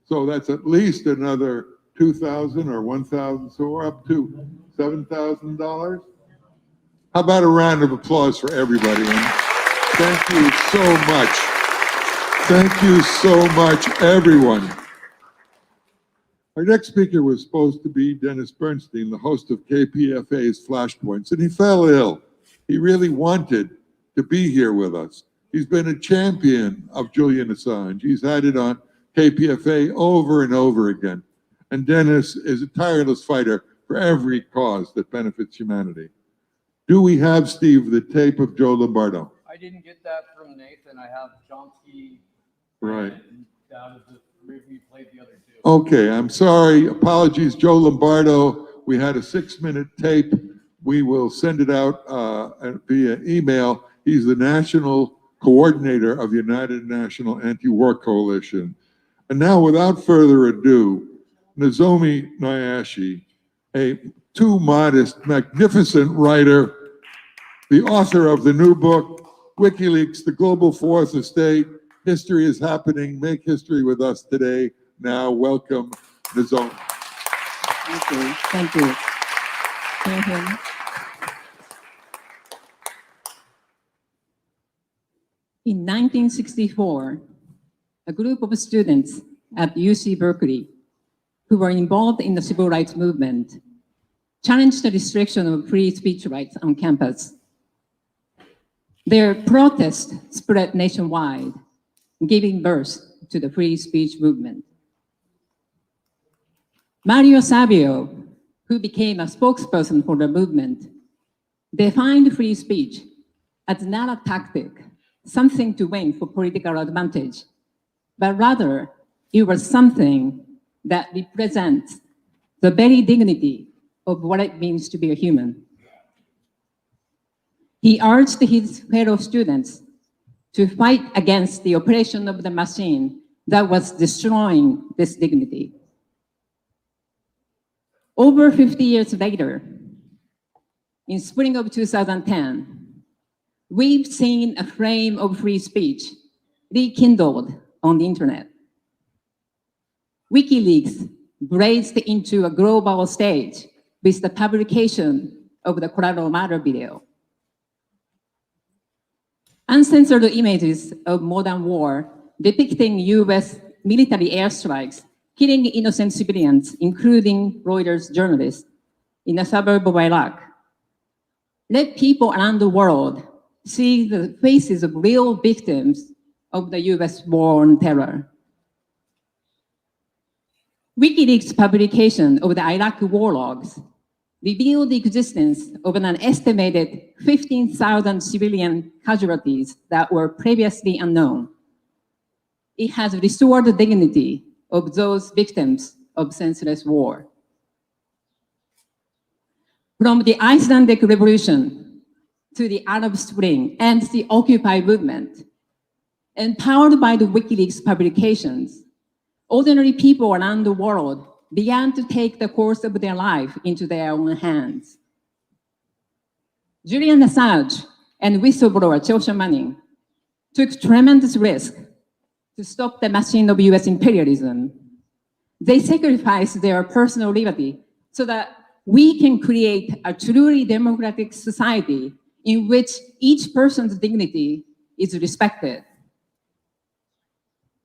So that's at least another 2,000 or 1,000. So we're up to $7,000. How about a round of applause for everybody? And thank you so much. Thank you so much, everyone. Our next speaker was supposed to be Dennis Bernstein, the host of KPFA's Flashpoints, and he fell ill. He really wanted to be here with us. He's been a champion of Julian Assange. He's had it on KPFA over and over again. And Dennis is a tireless fighter for every cause that benefits humanity. Do we have, Steve, the tape of Joe Lombardo? I didn't get that from Nathan. I have Chomsky. Right. Out of the three, we played the other two. Okay, I'm sorry. Apologies, Joe Lombardo. We had a 6-minute tape. We will send it out via email. He's the national coordinator of United National Anti-War Coalition. And now, without further ado, Nozomi Nyashi, a too modest, magnificent writer, the author of the new book, WikiLeaks, The Global Fourth Estate, History is Happening, Make History with Us Today. Now, welcome, Nozomi. Thank you. Thank you. Can you hear me? In 1964, a group of students at UC Berkeley who were involved in the civil rights movement challenged the restriction of free speech rights on campus. Their protest spread nationwide, giving birth to the free speech movement. Mario Savio, who became a spokesperson for the movement, defined free speech as not a tactic, something to win for political advantage, but rather it was something that represents the very dignity of what it means to be a human. He urged his fellow students to fight against the oppression of the machine that was destroying this dignity. Over 50 years later, in spring of 2010, we've seen a flame of free speech rekindled on the internet. WikiLeaks blazed into a global stage with the publication of the Collateral Matter video. Uncensored images of modern war depicting US military airstrikes killing innocent civilians, including Reuters journalists, in a suburb of Iraq. Let people around the world see the faces of real victims of the US war on terror. WikiLeaks' publication of the Iraq war logs revealed the existence of an estimated 15,000 civilian casualties that were previously unknown. It has restored the dignity of those victims of senseless war. From the Icelandic Revolution to the Arab Spring and the Occupy movement, empowered by the WikiLeaks publications, ordinary people around the world began to take the course of their life into their own hands. Julian Assange and whistleblower Joshua Manning took tremendous risk to stop the machine of US imperialism. They sacrificed their personal liberty so that we can create a truly democratic society in which each person's dignity is respected.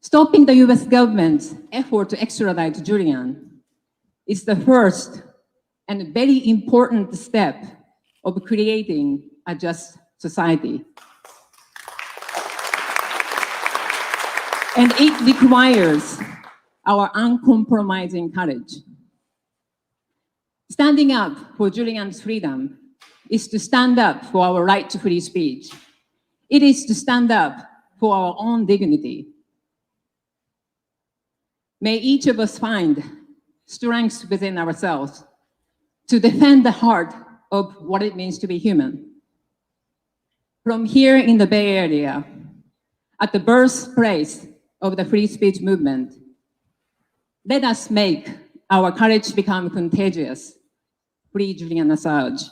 Stopping the US government's effort to extradite Julian is the first and very important step of creating a just society. And it requires our uncompromising courage. Standing up for Julian's freedom is to stand up for our right to free speech. It is to stand up for our own dignity. May each of us find strength within ourselves to defend the heart of what it means to be human. From here in the Bay Area, at the birthplace of the free speech movement, let us make our courage become contagious. Free Julian Assange.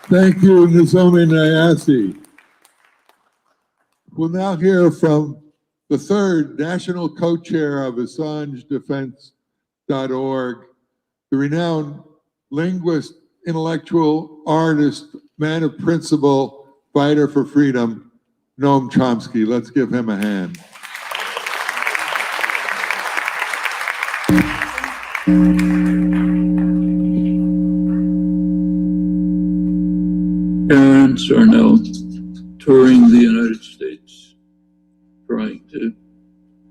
Thank you, Nozomi Nayase. We'll now hear from the third national co-chair of AssangeDefense.org, the renowned linguist, intellectual, artist, man of principle, fighter for freedom, Noam Chomsky. Let's give him a hand. Parents are now touring the United States, trying to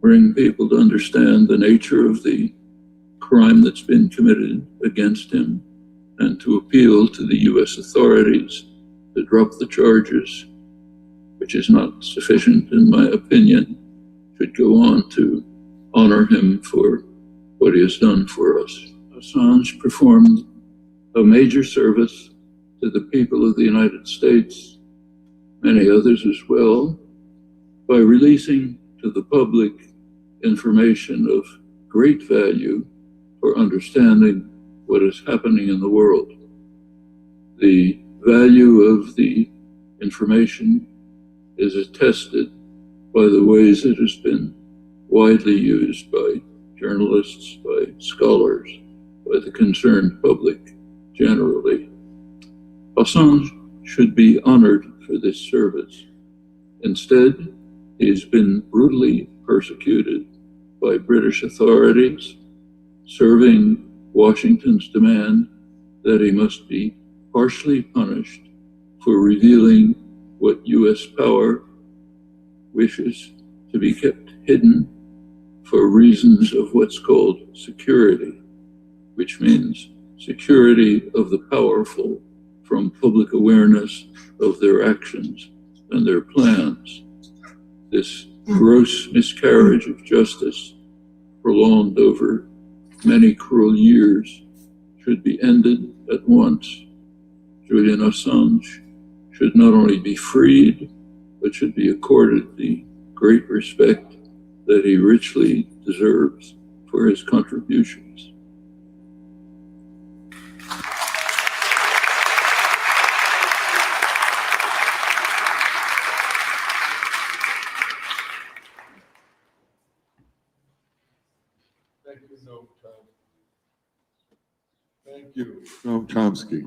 bring people to understand the nature of the crime that's been committed against him and to appeal to the US authorities to drop the charges, which is not sufficient in my opinion, should go on to honor him for what he has done for us. Assange performed a major service to the people of the United States, many others as well, by releasing to the public information of great value for understanding what is happening in the world. The value of the information is attested by the ways it has been widely used by journalists, by scholars, by the concerned public generally. Assange should be honored for this service. Instead, he has been brutally persecuted by British authorities, serving Washington's demand that he must be harshly punished for revealing what US power wishes to be kept hidden for reasons of what's called security, which means security of the powerful from public awareness of their actions and their plans. This gross miscarriage of justice, prolonged over many cruel years, should be ended at once. Julian Assange should not only be freed, but should be accorded the great respect that he richly deserves for his contributions. Thank you, Noam Chomsky.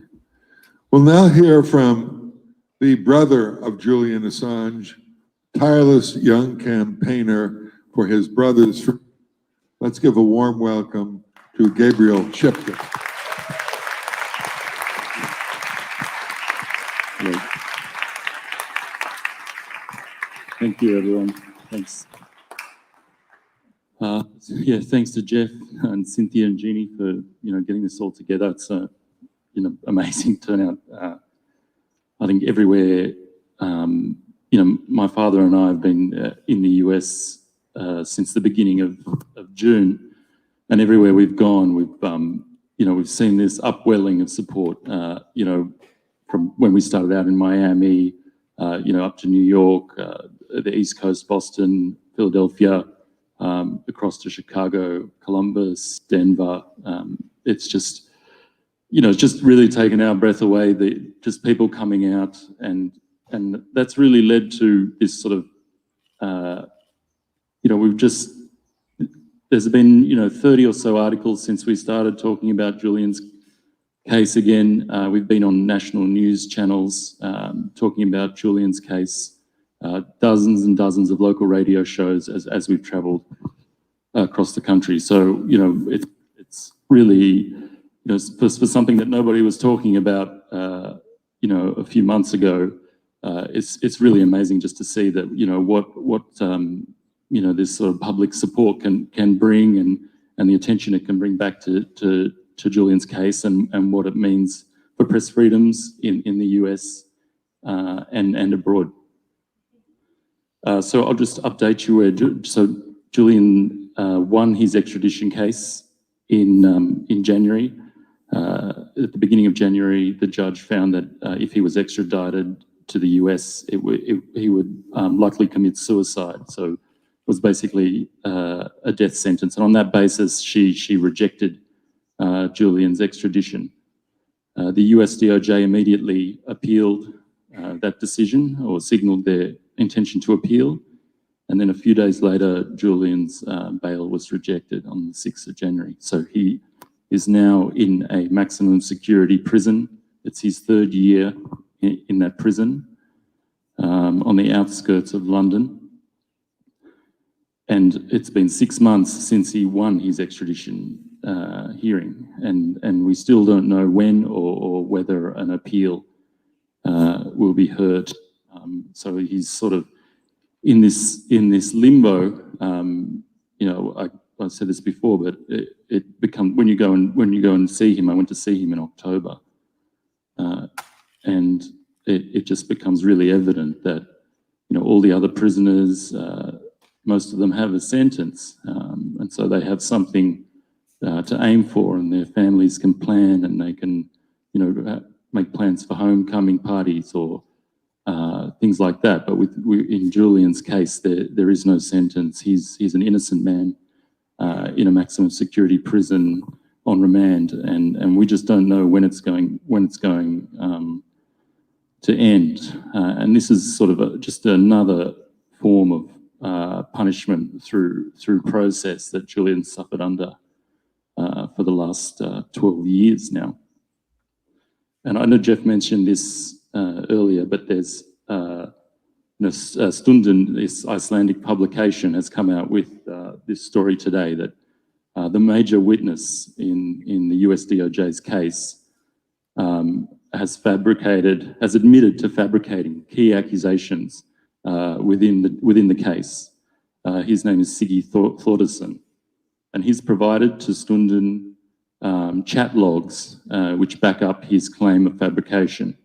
We'll now hear from the brother of Julian Assange, tireless young campaigner for his brother's freedom. Let's give a warm welcome to Gabriel Shipton. Thank you, everyone. Thanks. Thanks to Jeff and Cynthia and Jeannie for getting this all together. It's a amazing turnout. I think everywhere. My father and I have been in the US since the beginning of June, and everywhere we've gone, we've seen this upwelling of support. From when we started out in Miami, up to New York, the East Coast, Boston, Philadelphia. across to Chicago, Columbus, Denver. It's just, it's just really taken our breath away. Just people coming out, and that's really led to this sort of, there's been 30 or so articles since we started talking about Julian's case again. We've been on national news channels talking about Julian's case, dozens and dozens of local radio shows as we've travelled across the country. So, it's really, for something that nobody was talking about, a few months ago, it's really amazing just to see that, what this sort of public support can bring, and the attention it can bring back to Julian's case, and what it means for press freedoms in the US and abroad. So I'll just update you. So Julian won his extradition case in January. At the beginning of January, the judge found that if he was extradited to the US, he would likely commit suicide. So it was basically a death sentence. And on that basis, she rejected Julian's extradition. The US DOJ immediately appealed that decision, or signalled their intention to appeal. And then a few days later, Julian's bail was rejected on the 6th of January. So he is now in a maximum security prison. It's his third year in that prison on the outskirts of London. And it's been 6 months since he won his extradition hearing, and we still don't know when or whether an appeal will be heard. So he's sort of in this limbo. I've said this before, but it becomes, when you go and see him. I went to see him in October, and it just becomes really evident that all the other prisoners, most of them have a sentence, and so they have something to aim for, and their families can plan, and they can make plans for homecoming parties or things like that. But in Julian's case, there is no sentence. He's an innocent man in a maximum security prison on remand, and we just don't know when it's going to end. And this is sort of just another form of punishment through process that Julian suffered under for the last 12 years now. And I know Jeff mentioned this earlier, but there's Stunden, this Icelandic publication, has come out with this story today that the major witness in the US DOJ's case has admitted to fabricating key accusations within the case. His name is Siggi Thordarson, and he's provided to Stunden chat logs which back up his claim of fabrication.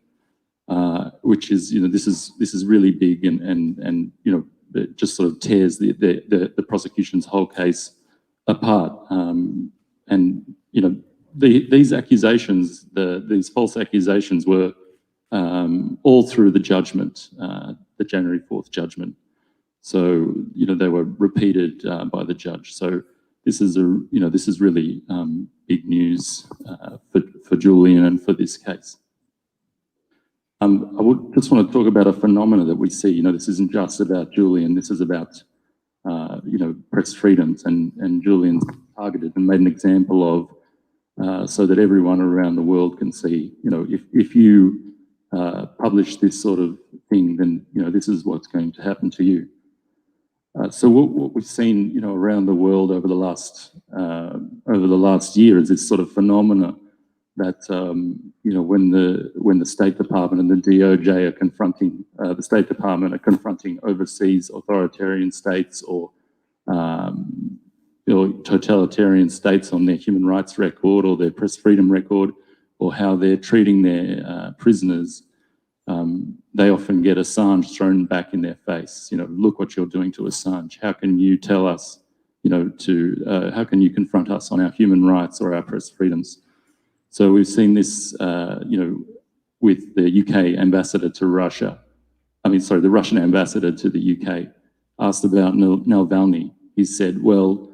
Which is, this is really big, and it just sort of tears the prosecution's whole case apart. These accusations, these false accusations, were all through the judgment, the January 4th judgment. So they were repeated by the judge. So this is really big news for Julian and for this case. I would just want to talk about a phenomena that we see. This isn't just about Julian. This is about, press freedoms, and Julian's targeted and made an example of, so that everyone around the world can see, if you publish this sort of thing, then, this is what's going to happen to you. So what we've seen, around the world over the last year is this sort of phenomena that, when the State Department and the DOJ are confronting, the State Department are confronting overseas authoritarian states or totalitarian states on their human rights record or their press freedom record, or how they're treating their prisoners, they often get Assange thrown back in their face. Look what you're doing to Assange. How can you tell us, how can you confront us on our human rights or our press freedoms? So we've seen this, with the UK ambassador to Russia. The Russian ambassador to the UK asked about Navalny, he said, well,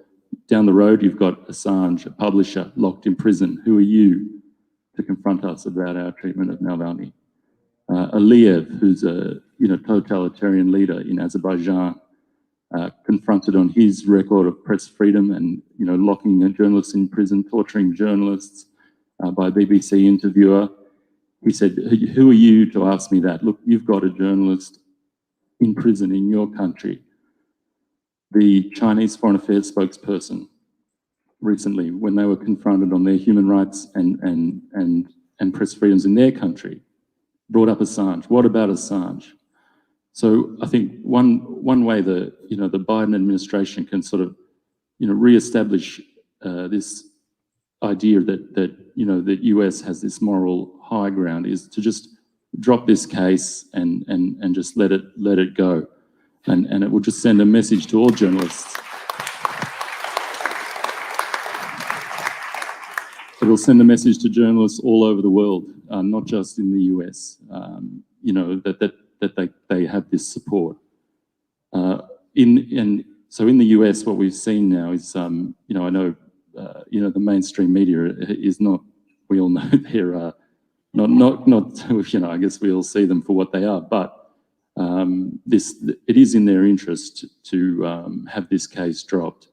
down the road, you've got Assange, a publisher, locked in prison. Who are you to confront us about our treatment of Navalny? Aliyev, who's a totalitarian leader in Azerbaijan, confronted on his record of press freedom and locking journalists in prison, torturing journalists by a BBC interviewer. He said, who are you to ask me that? Look, you've got a journalist in prison in your country. The Chinese Foreign Affairs spokesperson recently, when they were confronted on their human rights and press freedoms in their country, brought up Assange. What about Assange? So I think one way the Biden administration can sort of reestablish this idea that the US has this moral high ground is to just drop this case and just let it go, and it will just send a message to all journalists. It will send a message to journalists all over the world, not just in the US. That they have this support. So in the US, what we've seen now is, I know, the mainstream media is not. We all know they're not. I guess we all see them for what they are. But it is in their interest to have this case dropped,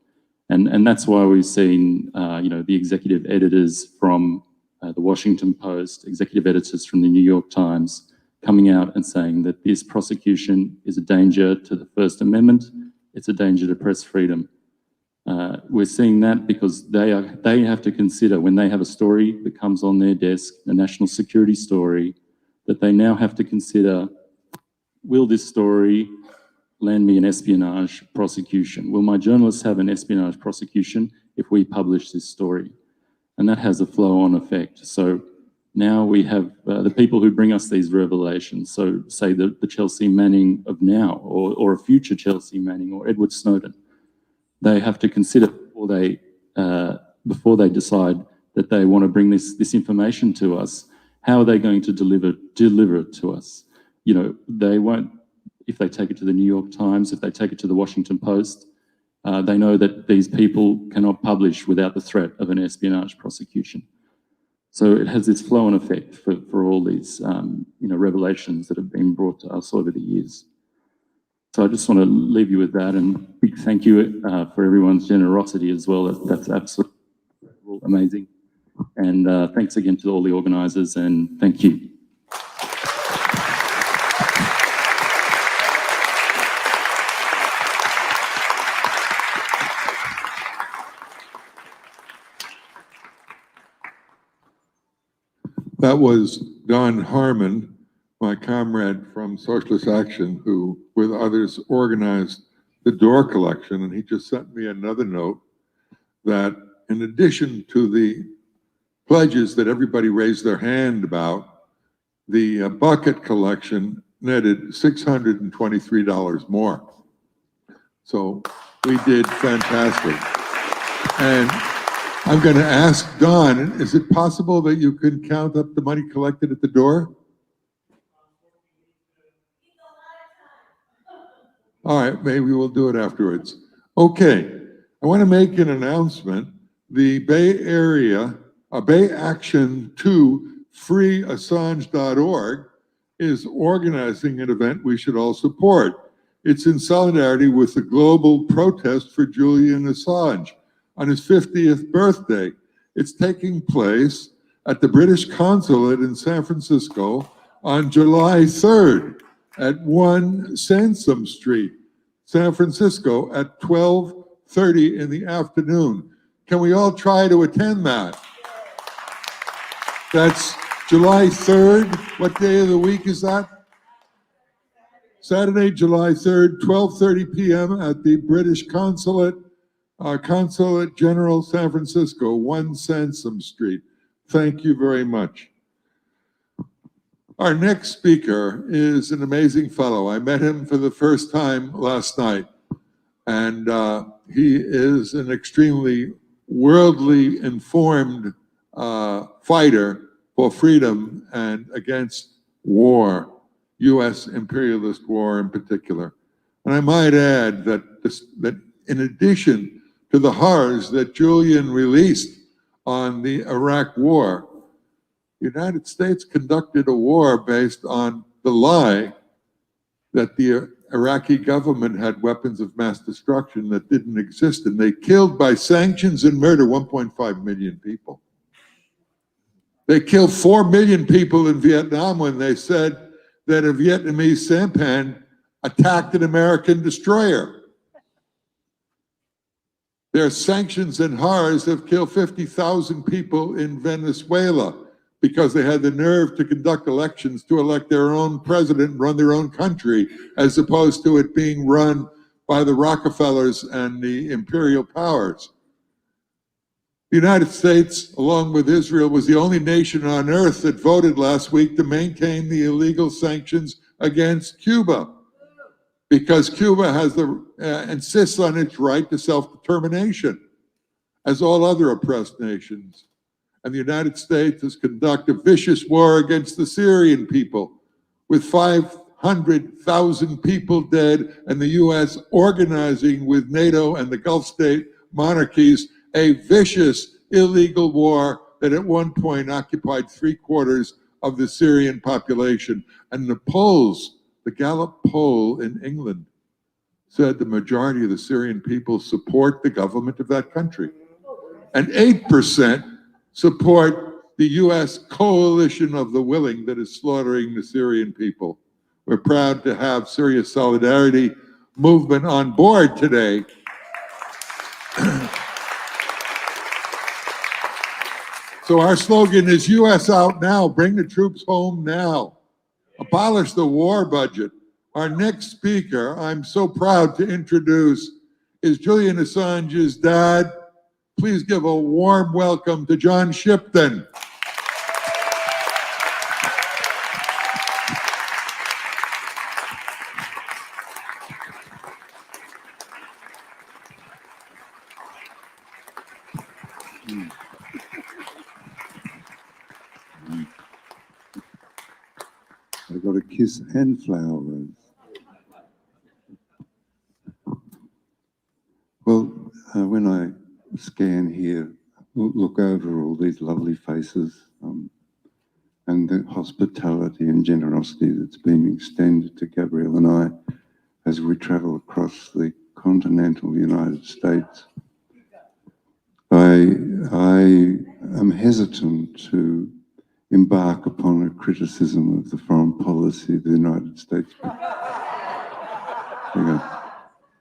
and that's why we've seen, the executive editors from the Washington Post, executive editors from the New York Times, coming out and saying that this prosecution is a danger to the First Amendment, it's a danger to press freedom. We're seeing that because they have to consider when they have a story that comes on their desk, a national security story, that they now have to consider, will this story land me an espionage prosecution? Will my journalists have an espionage prosecution if we publish this story? And that has a flow-on effect. So now we have the people who bring us these revelations, so say the Chelsea Manning of now, or a future Chelsea Manning, or Edward Snowden. They have to consider before they decide that they want to bring this information to us, how are they going to deliver it to us? They won't, if they take it to the New York Times, if they take it to the Washington Post, they know that these people cannot publish without the threat of an espionage prosecution. So it has this flow-on effect for all these, revelations that have been brought to us over the years. So I just want to leave you with that, and big thank you for everyone's generosity as well. That's absolutely amazing. And thanks again to all the organisers, and thank you. That was Don Harmon, my comrade from Socialist Action, who, with others, organized the door collection. And he just sent me another note that in addition to the pledges that everybody raised their hand about, the bucket collection netted $623 more. So we did fantastic. And I'm going to ask Don, is it possible that you can count up the money collected at the door? All right, maybe we'll do it afterwards. Okay, I want to make an announcement. The Bay Area, Bay Action to freeassange.org is organizing an event we should all support. It's in solidarity with the global protest for Julian Assange on his 50th birthday. It's taking place at the British Consulate in San Francisco on July 3rd at 1 Sansom Street, San Francisco at 12:30 in the afternoon. Can we all try to attend that? That's July 3rd. What day of the week is that? Saturday, July 3rd, 12:30 p.m. at the British Consulate, Consulate General, San Francisco, 1 Sansom Street. Thank you very much. Our next speaker is an amazing fellow. I met him for the first time last night, and he is an extremely worldly informed fighter for freedom and against war, U.S. imperialist war in particular. And I might add that in addition to the horrors that Julian released on the Iraq War, the United States conducted a war based on the lie that the Iraqi government had weapons of mass destruction that didn't exist, and they killed by sanctions and murder 1.5 million people. They killed 4 million people in Vietnam when they said that a Vietnamese sampan attacked an American destroyer. Their sanctions and horrors have killed 50,000 people in Venezuela because they had the nerve to conduct elections to elect their own president and run their own country, as opposed to it being run by the Rockefellers and the imperial powers. The United States, along with Israel, was the only nation on earth that voted last week to maintain the illegal sanctions against Cuba, because Cuba has insists on its right to self-determination, as all other oppressed nations. And the United States has conducted a vicious war against the Syrian people, with 500,000 people dead, and the U.S. organizing with NATO and the Gulf state monarchies a vicious illegal war that at one point occupied 3/4 of the Syrian population. And the polls, the Gallup poll in England, said the majority of the Syrian people support the government of that country. And 8% support the U.S. coalition of the willing that is slaughtering the Syrian people. We're proud to have Syria Solidarity movement on board today. So our slogan is U.S. out now, bring the troops home now, abolish the war budget. Our next speaker, I'm so proud to introduce, is Julian Assange's dad. Please give a warm welcome to John Shipton. I got a kiss and flowers. Well, when I scan here, look over all these lovely faces and the hospitality and generosity that's been extended to Gabriel and I as we travel across the continental United States, I am hesitant to embark upon a criticism of the foreign policy of the United States.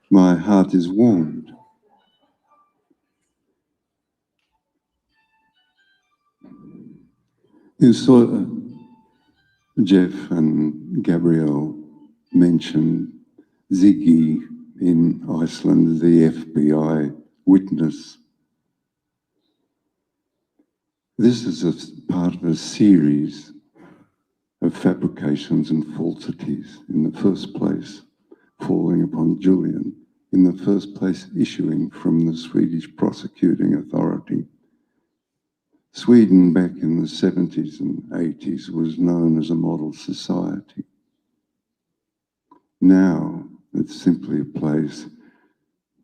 My heart is warmed. You saw Jeff and Gabriel mention Ziggy in Iceland, the FBI witness. This is a part of a series of fabrications and falsities, in the first place falling upon Julian, in the first place issuing from the Swedish prosecuting authority. Sweden back in the 70s and 80s was known as a model society. Now it's simply a place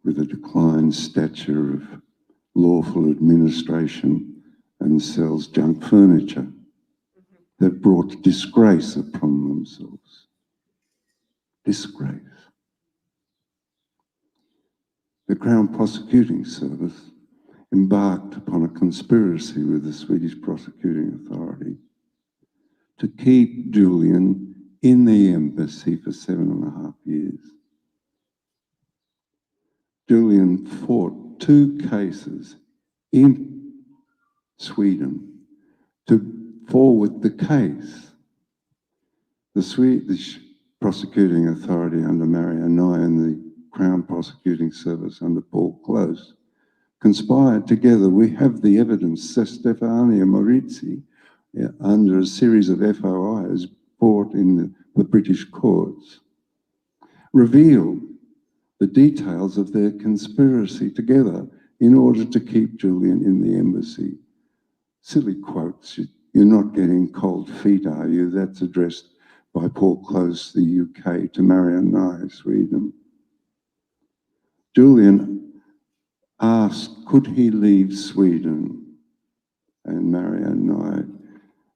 with a declined stature of lawful administration and sells junk furniture that brought disgrace upon themselves. Disgrace. The Crown Prosecuting Service embarked upon a conspiracy with the Swedish Prosecuting Authority to keep Julian in the embassy for 7.5 years. Julian fought 2 cases in Sweden to forward the case. The Swedish Prosecuting Authority under Maria Nye and the Crown Prosecuting Service under Paul Close conspired together. We have the evidence. Stefania Morizzi, under a series of FOIs brought in the British courts, revealed the details of their conspiracy together in order to keep Julian in the embassy. Silly quotes. You're not getting cold feet, are you? That's addressed by Paul Close, the UK, to Marianne Nye, Sweden. Julian asked, could he leave Sweden? And Marianne and I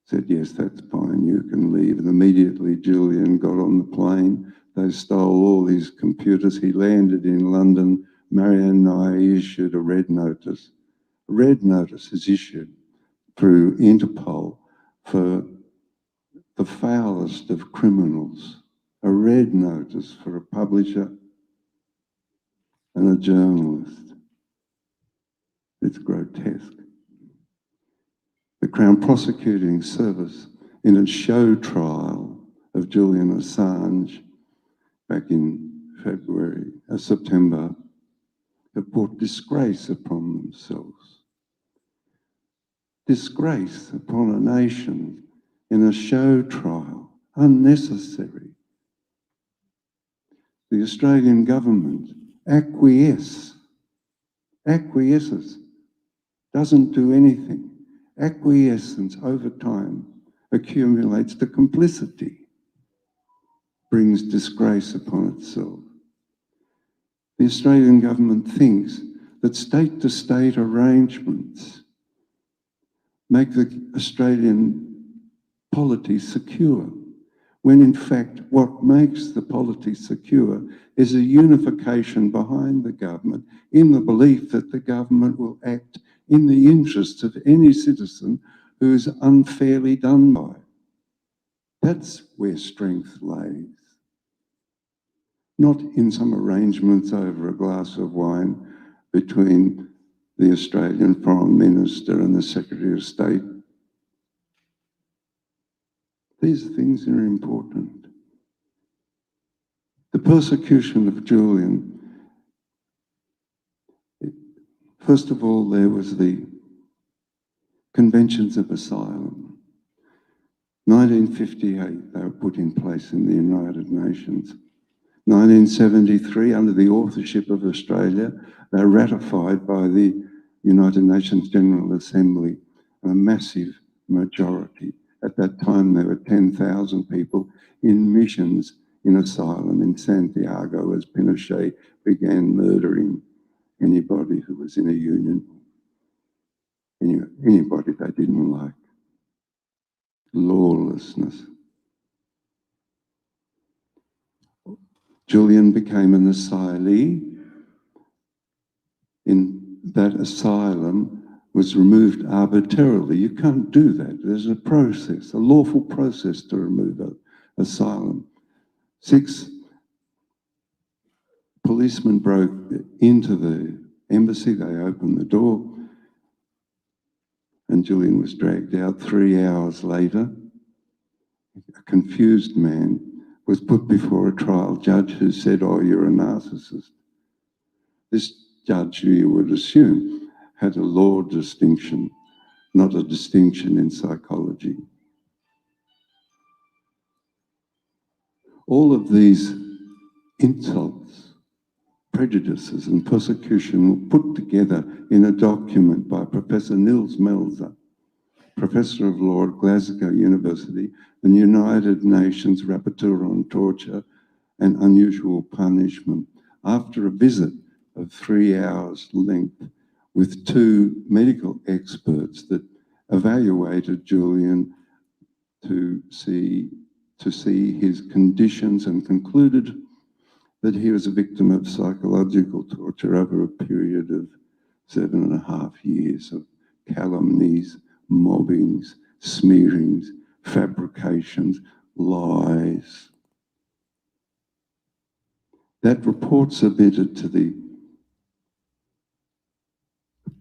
said, yes, that's fine, you can leave. And immediately Julian got on the plane. They stole all his computers. He landed in London. Marianne and I issued a red notice. A red notice is issued through Interpol for the foulest of criminals. A red notice for a publisher and a journalist. It's grotesque. The Crown Prosecuting Service, in its show trial of Julian Assange back in September, have brought disgrace upon themselves. Disgrace upon a nation in a show trial, unnecessary. The Australian government acquiesces, doesn't do anything. Acquiescence over time accumulates to complicity, brings disgrace upon itself. The Australian government thinks that state-to-state arrangements make the Australian polity secure, when in fact what makes the polity secure is a unification behind the government in the belief that the government will act in the interests of any citizen who is unfairly done by. That's where strength lays. Not in some arrangements over a glass of wine between the Australian Foreign Minister and the Secretary of State. These things are important. The persecution of Julian, first of all, there was the Conventions of Asylum. 1958, they were put in place in the United Nations. 1973, under the authorship of Australia, they were ratified by the United Nations General Assembly, a massive majority. At that time, there were 10,000 people in missions in asylum in Santiago as Pinochet began murdering anybody who was in a union, anybody they didn't like. Lawlessness. Julian became an asylee. In that asylum was removed arbitrarily. You can't do that. There's a process, a lawful process to remove an asylum. 6 policemen broke into the embassy. They opened the door and Julian was dragged out. 3 hours later, a confused man was put before a trial judge who said, oh, you're a narcissist. This judge, who you would assume, had a law distinction, not a distinction in psychology. All of these insults, prejudices and persecution were put together in a document by Professor Nils Melzer, Professor of Law at Glasgow University and United Nations Rapporteur on Torture and Unusual Punishment, after a visit of 3 hours length with 2 medical experts that evaluated Julian to see his conditions and concluded that he was a victim of psychological torture over a period of 7.5 years of calumnies, mobbings, smearings, fabrications, lies. That report submitted to the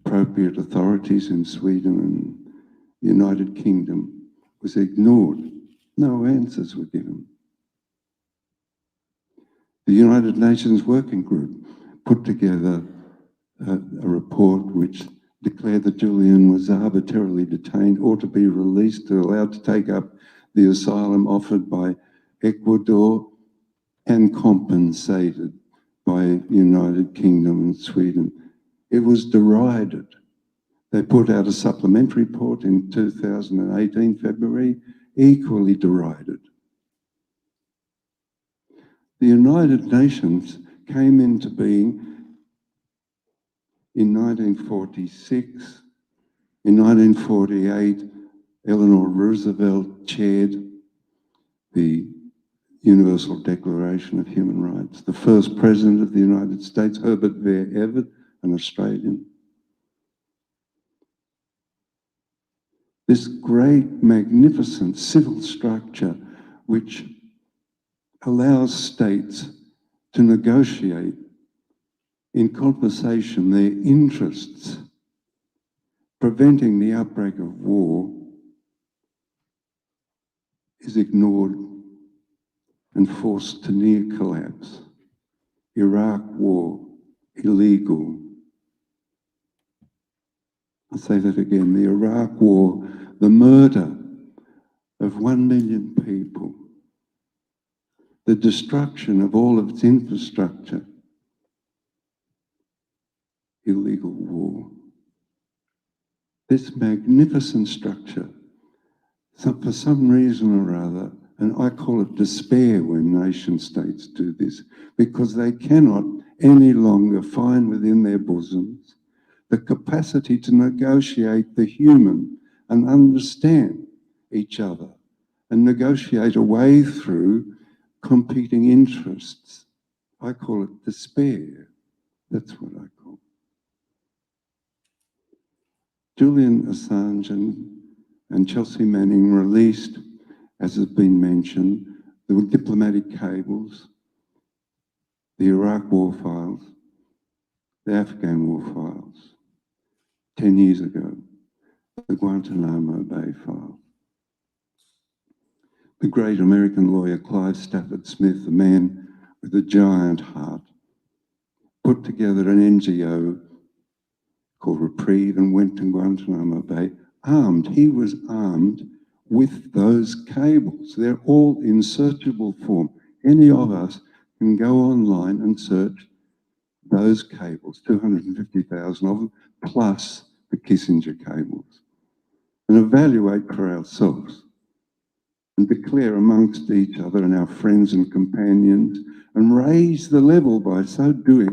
appropriate authorities in Sweden and the United Kingdom was ignored. No answers were given. The United Nations Working Group put together a report which declared that Julian was arbitrarily detained, ought to be released, allowed to take up the asylum offered by Ecuador and compensated by United Kingdom and Sweden. It was derided. They put out a supplementary report in 2018, February, equally derided. The United Nations came into being In 1946, in 1948, Eleanor Roosevelt chaired the Universal Declaration of Human Rights. The first president of the United States, Herbert Vere Everett, an Australian. This great, magnificent civil structure which allows states to negotiate in conversation their interests, preventing the outbreak of war, is ignored and forced to near collapse. Iraq war, illegal. I'll say that again, the Iraq war, the murder of 1 million people, the destruction of all of its infrastructure, illegal war. This magnificent structure, for some reason or other, and I call it despair when nation states do this, because they cannot any longer find within their bosoms the capacity to negotiate the human and understand each other and negotiate a way through competing interests. I call it despair. That's what I call it. Julian Assange and Chelsea Manning released, as has been mentioned, the diplomatic cables, the Iraq war files, the Afghan war files, 10 years ago, the Guantanamo Bay file. The great American lawyer Clive Stafford Smith, a man with a giant heart, put together an NGO called Reprieve and went to Guantanamo Bay armed. He was armed with those cables. They're all in searchable form. Any of us can go online and search those cables, 250,000 of them, plus the Kissinger cables, and evaluate for ourselves and declare amongst each other and our friends and companions and raise the level by so doing.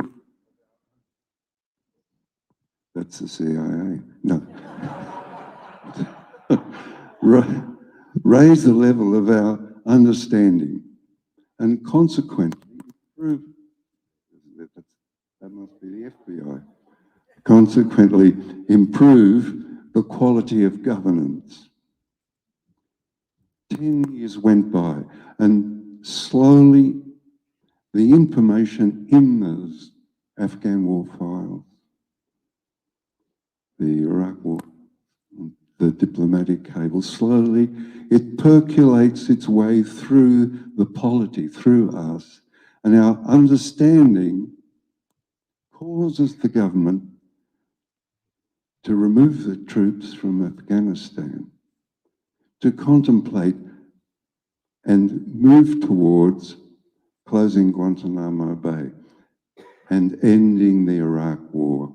That's the CIA. No. Raise the level of our understanding and consequently improve. That must be the FBI. Consequently, improve the quality of governance. 10 years went by, and slowly the information in those Afghan war files, the Iraq war, the diplomatic cable, slowly it percolates its way through the polity, through us, and our understanding causes the government to remove the troops from Afghanistan, to contemplate and move towards closing Guantanamo Bay and ending the Iraq war.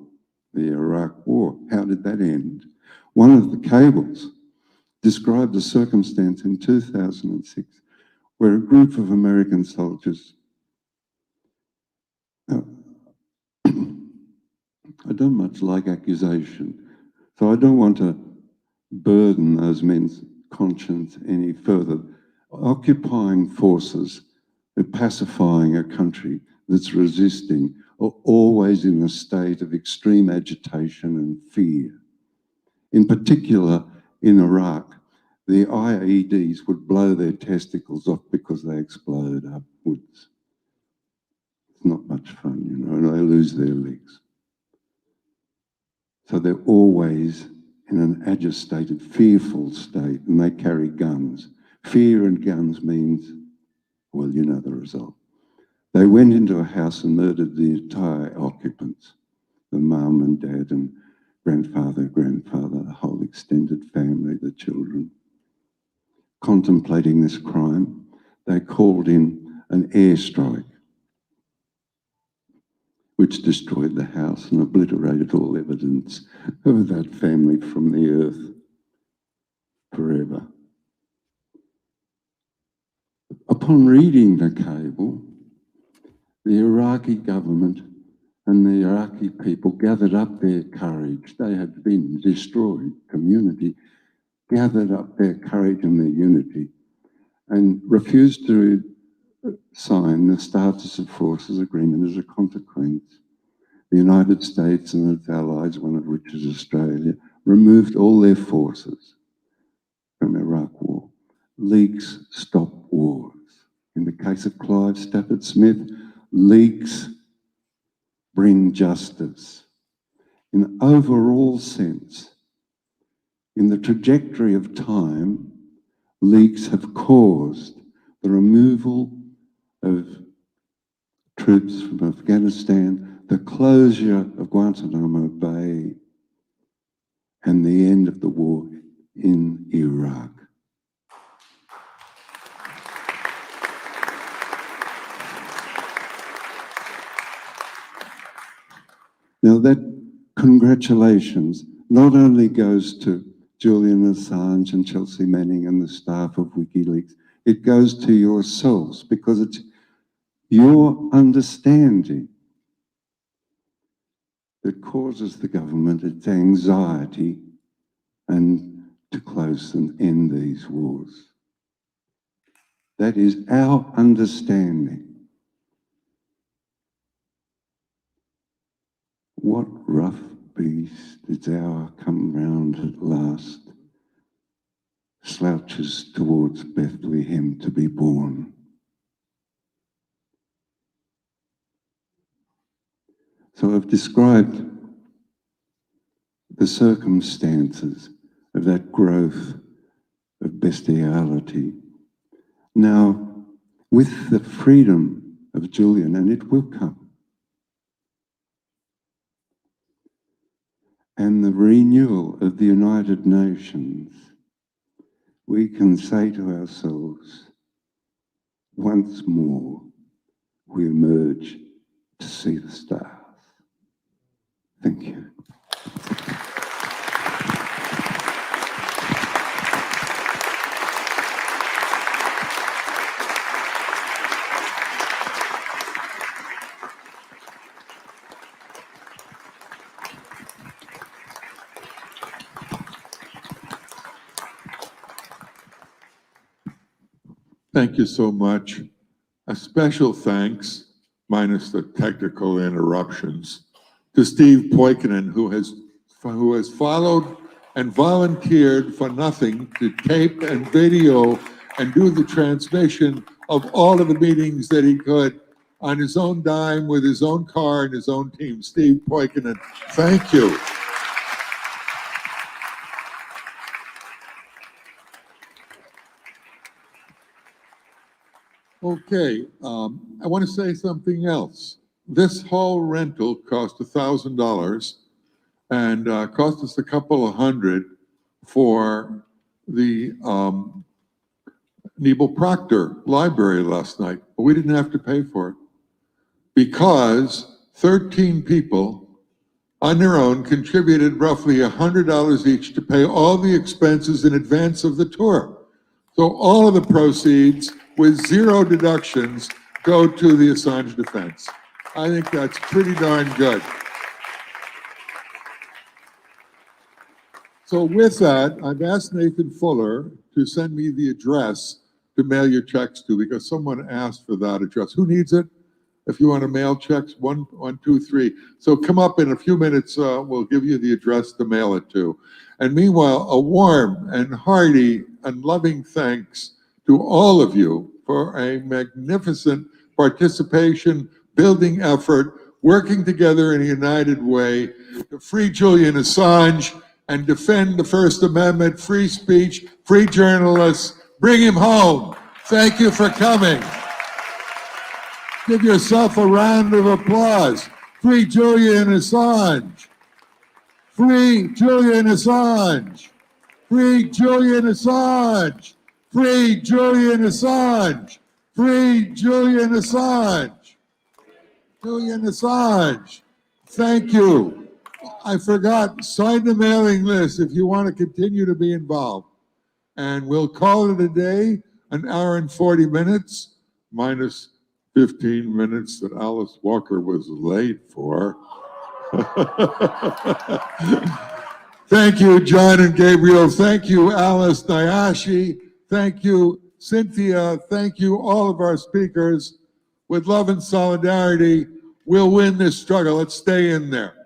The Iraq war, how did that end? One of the cables described a circumstance in 2006 where a group of American soldiers, I don't much like accusation, so I don't want to burden those men's conscience any further. Occupying forces, pacifying a country that's resisting, are always in a state of extreme agitation and fear. In particular, in Iraq, the IEDs would blow their testicles off because they explode upwards. It's not much fun, you know, and they lose their legs. So they're always in an agitated, fearful state, and they carry guns. Fear and guns means, well, you know the result. They went into a house and murdered the entire occupants, the mum and dad and grandfather, the whole extended family, the children. Contemplating this crime, they called in an airstrike, which destroyed the house and obliterated all evidence of that family from the earth forever. Upon reading the cable, the Iraqi government And the Iraqi people gathered up their courage. They had been destroyed, community, gathered up their courage and their unity and refused to sign the Status of Forces Agreement as a consequence. The United States and its allies, one of which is Australia, removed all their forces from Iraq war. Leaks stop wars. In the case of Clive Stafford Smith, leaks bring justice. In an overall sense, in the trajectory of time, leaks have caused the removal of troops from Afghanistan, the closure of Guantanamo Bay, and the end of the war in Iraq. Now that congratulations not only goes to Julian Assange and Chelsea Manning and the staff of WikiLeaks, it goes to yourselves because it's your understanding that causes the government its anxiety and to close and end these wars. That is our understanding. What rough beast, its hour come round at last, slouches towards Bethlehem to be born. So I've described the circumstances of that growth of bestiality. Now, with the freedom of Julian, and it will come, and the renewal of the United Nations, we can say to ourselves, once more, we emerge to see the stars. Thank you. Thank you so much. A special thanks, minus the technical interruptions, to Steve Poikinen, who has followed and volunteered for nothing to tape and video and do the transmission of all of the meetings that he could on his own dime with his own car and his own team. Steve Poikinen, thank you. Okay, I want to say something else. This whole rental cost $1,000 and cost us a couple of hundred for the Nebel Proctor Library last night. But we didn't have to pay for it because 13 people on their own contributed roughly $100 each to pay all the expenses in advance of the tour. So all of the proceeds with zero deductions go to the Assange defense. I think that's pretty darn good. So with that, I've asked Nathan Fuller to send me the address to mail your checks to because someone asked for that address. Who needs it? If you want to mail checks, 1, 2, 3. So come up in a few minutes, we'll give you the address to mail it to. And meanwhile, a warm and hearty and loving thanks to all of you for a magnificent participation, building effort, working together in a united way to free Julian Assange and defend the First Amendment, free speech, free journalists, bring him home. Thank you for coming. Give yourself a round of applause. Free Julian Assange. Free Julian Assange. Free Julian Assange. Free Julian Assange. Free Julian Assange. Julian Assange. Thank you. I forgot, sign the mailing list if you want to continue to be involved. And we'll call it a day, an hour and 40 minutes, minus 15 minutes that Alice Walker was late for. Thank you, John and Gabriel. Thank you, Alice Nyashi. Thank you, Cynthia. Thank you, all of our speakers. With love and solidarity, we'll win this struggle. Let's stay in there.